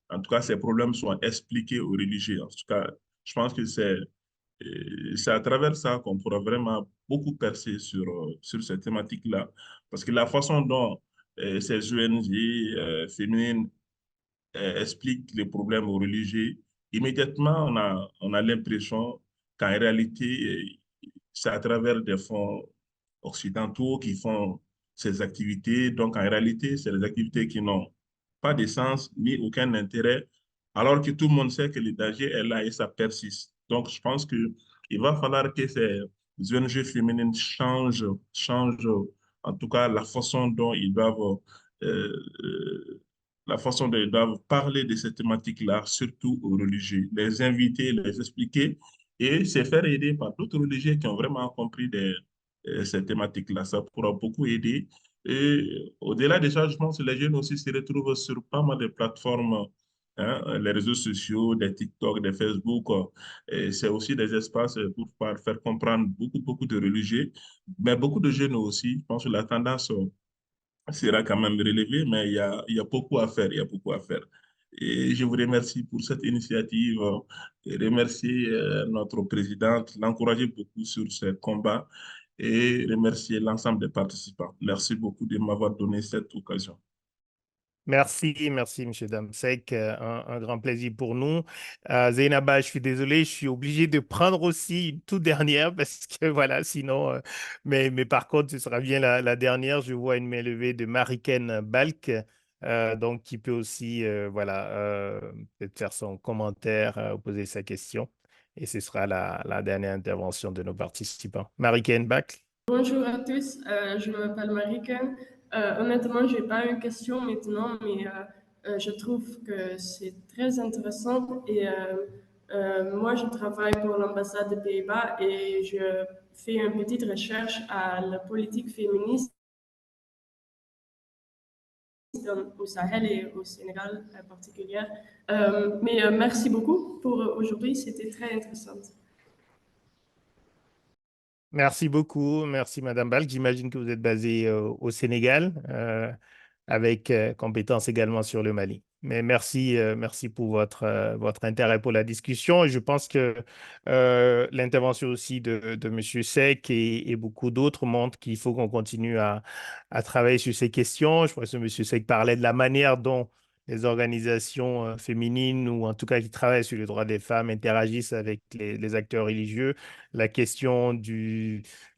en tout cas ces problèmes sont expliqués aux religieux. En tout cas, je pense que c'est à travers ça qu'on pourra vraiment beaucoup percer sur ces thématiques-là. Parce que la façon dont ces ONG féminines expliquent les problèmes aux religieux, immédiatement on a l'impression qu'en réalité, c'est à travers des fonds occidentaux qui font ces activités. Donc, en réalité, c'est des activités qui n'ont pas de sens ni aucun intérêt, alors que tout le monde sait que le danger est là et ça persiste. Donc, je pense qu'il va falloir que ces ONG féminines changent en tout cas la façon dont ils doivent, la façon dont ils doivent parler de ces thématiques-là, surtout aux religieux, les inviter, les expliquer et se faire aider par d'autres religieux qui ont vraiment compris ces thématiques-là. Ça pourra beaucoup aider. Et au-delà de ça, je pense que les jeunes aussi se retrouvent sur pas mal de plateformes, hein, les réseaux sociaux, des TikTok, des Facebook. Et c'est aussi des espaces pour pouvoir faire comprendre beaucoup de religieux, mais beaucoup de jeunes aussi. Je pense que la tendance sera quand même relevée, mais il y a beaucoup à faire, il y a beaucoup à faire. Et je vous remercie pour cette initiative et remercier notre présidente, l'encourager beaucoup sur ce combat et remercier l'ensemble des participants. Merci beaucoup de m'avoir donné cette occasion. Merci, merci, M. Damsek. Un grand plaisir pour nous. Zainaba, je suis désolé, je suis obligé de prendre aussi une toute dernière parce que voilà, sinon, mais par contre, ce sera bien la dernière. Je vois une main levée de Mariken Balk, donc qui peut aussi, voilà, peut-être faire son commentaire, poser sa question. Et ce sera la dernière intervention de nos participants. Mariken Balk. Bonjour à tous, je m'appelle Marika. Honnêtement, je n'ai pas une question maintenant, mais je trouve que c'est très intéressant. Et moi, je travaille pour l'ambassade des Pays-Bas et je fais une petite recherche à la politique féministe au Sahel et au Sénégal en particulier. Mais merci beaucoup pour aujourd'hui, c'était très intéressant. Merci beaucoup. Merci, Madame Balk. J'imagine que vous êtes basée au Sénégal, avec compétences également sur le Mali. Mais merci, merci pour votre intérêt pour la discussion. Et je pense que l'intervention aussi de M. Seck et beaucoup d'autres montrent qu'il faut qu'on continue à travailler sur ces questions. Je pense que M. Seck parlait de la manière dont les organisations féminines ou en tout cas qui travaillent sur les droits des femmes interagissent avec les acteurs religieux. La question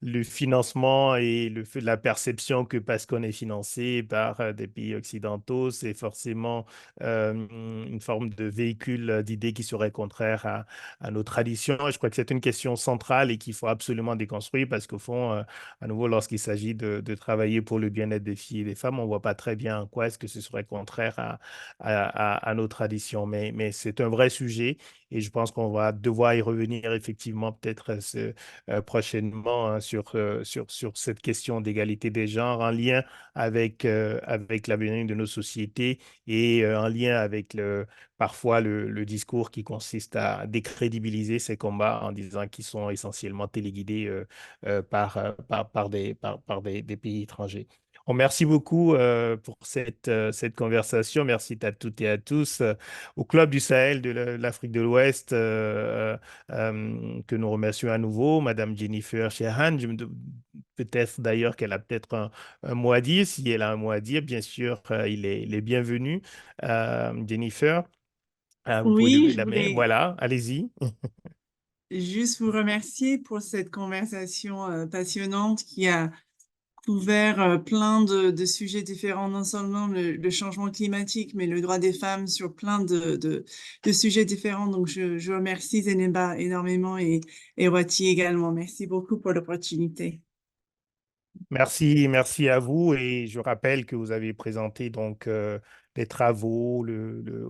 le financement et la perception que parce qu'on est financé par des pays occidentaux, c'est forcément une forme de véhicule d'idées qui serait contraire à nos traditions. Et je crois que c'est une question centrale et qu'il faut absolument déconstruire parce qu'au fond, à nouveau, lorsqu'il s'agit de travailler pour le bien-être des filles et des femmes, on ne voit pas très bien en quoi est-ce que ce serait contraire à nos traditions. Mais c'est un vrai sujet et je pense qu'on va devoir y revenir effectivement peut-être prochainement hein, sur cette question d'égalité des genres en lien avec l'avenir de nos sociétés et en lien avec parfois le discours qui consiste à décrédibiliser ces combats en disant qu'ils sont essentiellement téléguidés par des pays étrangers. Merci beaucoup pour cette conversation. Merci à toutes et à tous. Au Club du Sahel de l'Afrique de l'Ouest, que nous remercions à nouveau, Madame Jennifer Shehan. Peut-être d'ailleurs qu'elle a peut-être un mot à dire. Si elle a un mot à dire, bien sûr, il est bienvenu. Jennifer, vous pouvez Oui, lever je la main. voulais Voilà, allez-y. juste vous remercier pour cette conversation passionnante qui a couvert plein de sujets différents, non seulement le changement climatique, mais le droit des femmes sur plein de sujets différents. Donc, je remercie Zeneba énormément et Wati également. Merci beaucoup pour l'opportunité. Merci, merci à vous. Et je rappelle que vous avez présenté donc les travaux,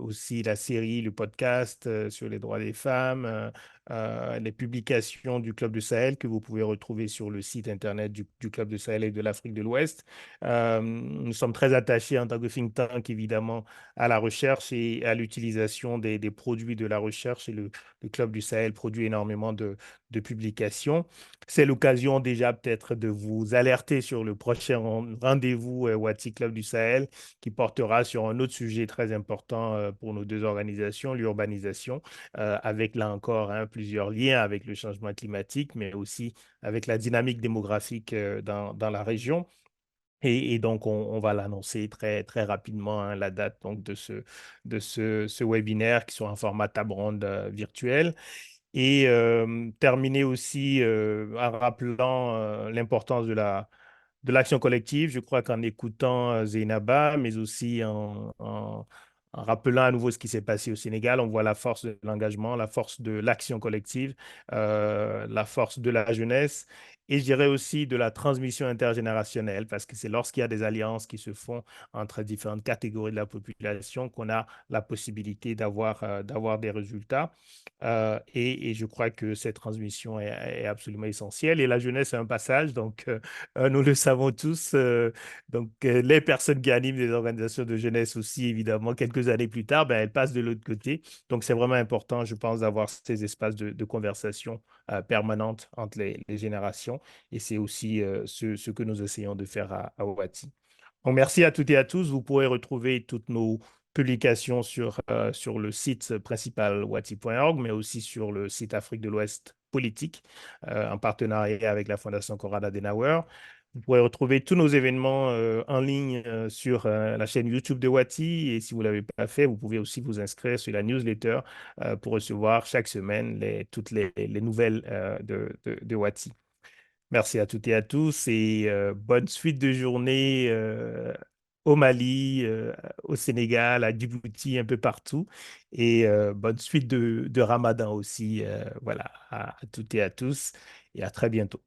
aussi la série, le podcast sur les droits des femmes, les publications du Club du Sahel que vous pouvez retrouver sur le site internet du Club du Sahel et de l'Afrique de l'Ouest. Nous sommes très attachés en tant que think tank, évidemment, à la recherche et à l'utilisation des produits de la recherche. Et le Club du Sahel produit énormément de publications. C'est l'occasion déjà peut-être de vous alerter sur le prochain rendez-vous Wati Club du Sahel qui portera sur un autre sujet très important pour nos deux organisations, l'urbanisation, avec là encore plusieurs liens avec le changement climatique, mais aussi avec la dynamique démographique dans la région. Et donc, on va l'annoncer très, très rapidement, hein, la date donc, de ce webinaire qui sera en format table ronde virtuel. Et terminer aussi en rappelant l'importance de l'action collective. Je crois qu'en écoutant Zainaba, mais aussi en rappelant à nouveau ce qui s'est passé au Sénégal, on voit la force de l'engagement, la force de l'action collective, la force de la jeunesse et je dirais aussi de la transmission intergénérationnelle, parce que c'est lorsqu'il y a des alliances qui se font entre différentes catégories de la population qu'on a la possibilité d'avoir des résultats. Et je crois que cette transmission est absolument essentielle. Et la jeunesse est un passage, donc nous le savons tous. Donc les personnes qui animent des organisations de jeunesse aussi, évidemment, quelques années plus tard, ben, elles passent de l'autre côté. Donc c'est vraiment important, je pense, d'avoir ces espaces de conversation permanente entre les générations. Et c'est aussi ce que nous essayons de faire à OATI. Donc, merci à toutes et à tous. Vous pourrez retrouver toutes nos publications sur le site principal wati.org, mais aussi sur le site Afrique de l'Ouest politique, en partenariat avec la Fondation Konrad Adenauer. Vous pourrez retrouver tous nos événements en ligne sur la chaîne YouTube de Wati. Et si vous ne l'avez pas fait, vous pouvez aussi vous inscrire sur la newsletter pour recevoir chaque semaine toutes les nouvelles de Wati. Merci à toutes et à tous et bonne suite de journée au Mali, au Sénégal, à Djibouti, un peu partout. Et bonne suite de Ramadan aussi. Voilà, à toutes et à tous et à très bientôt.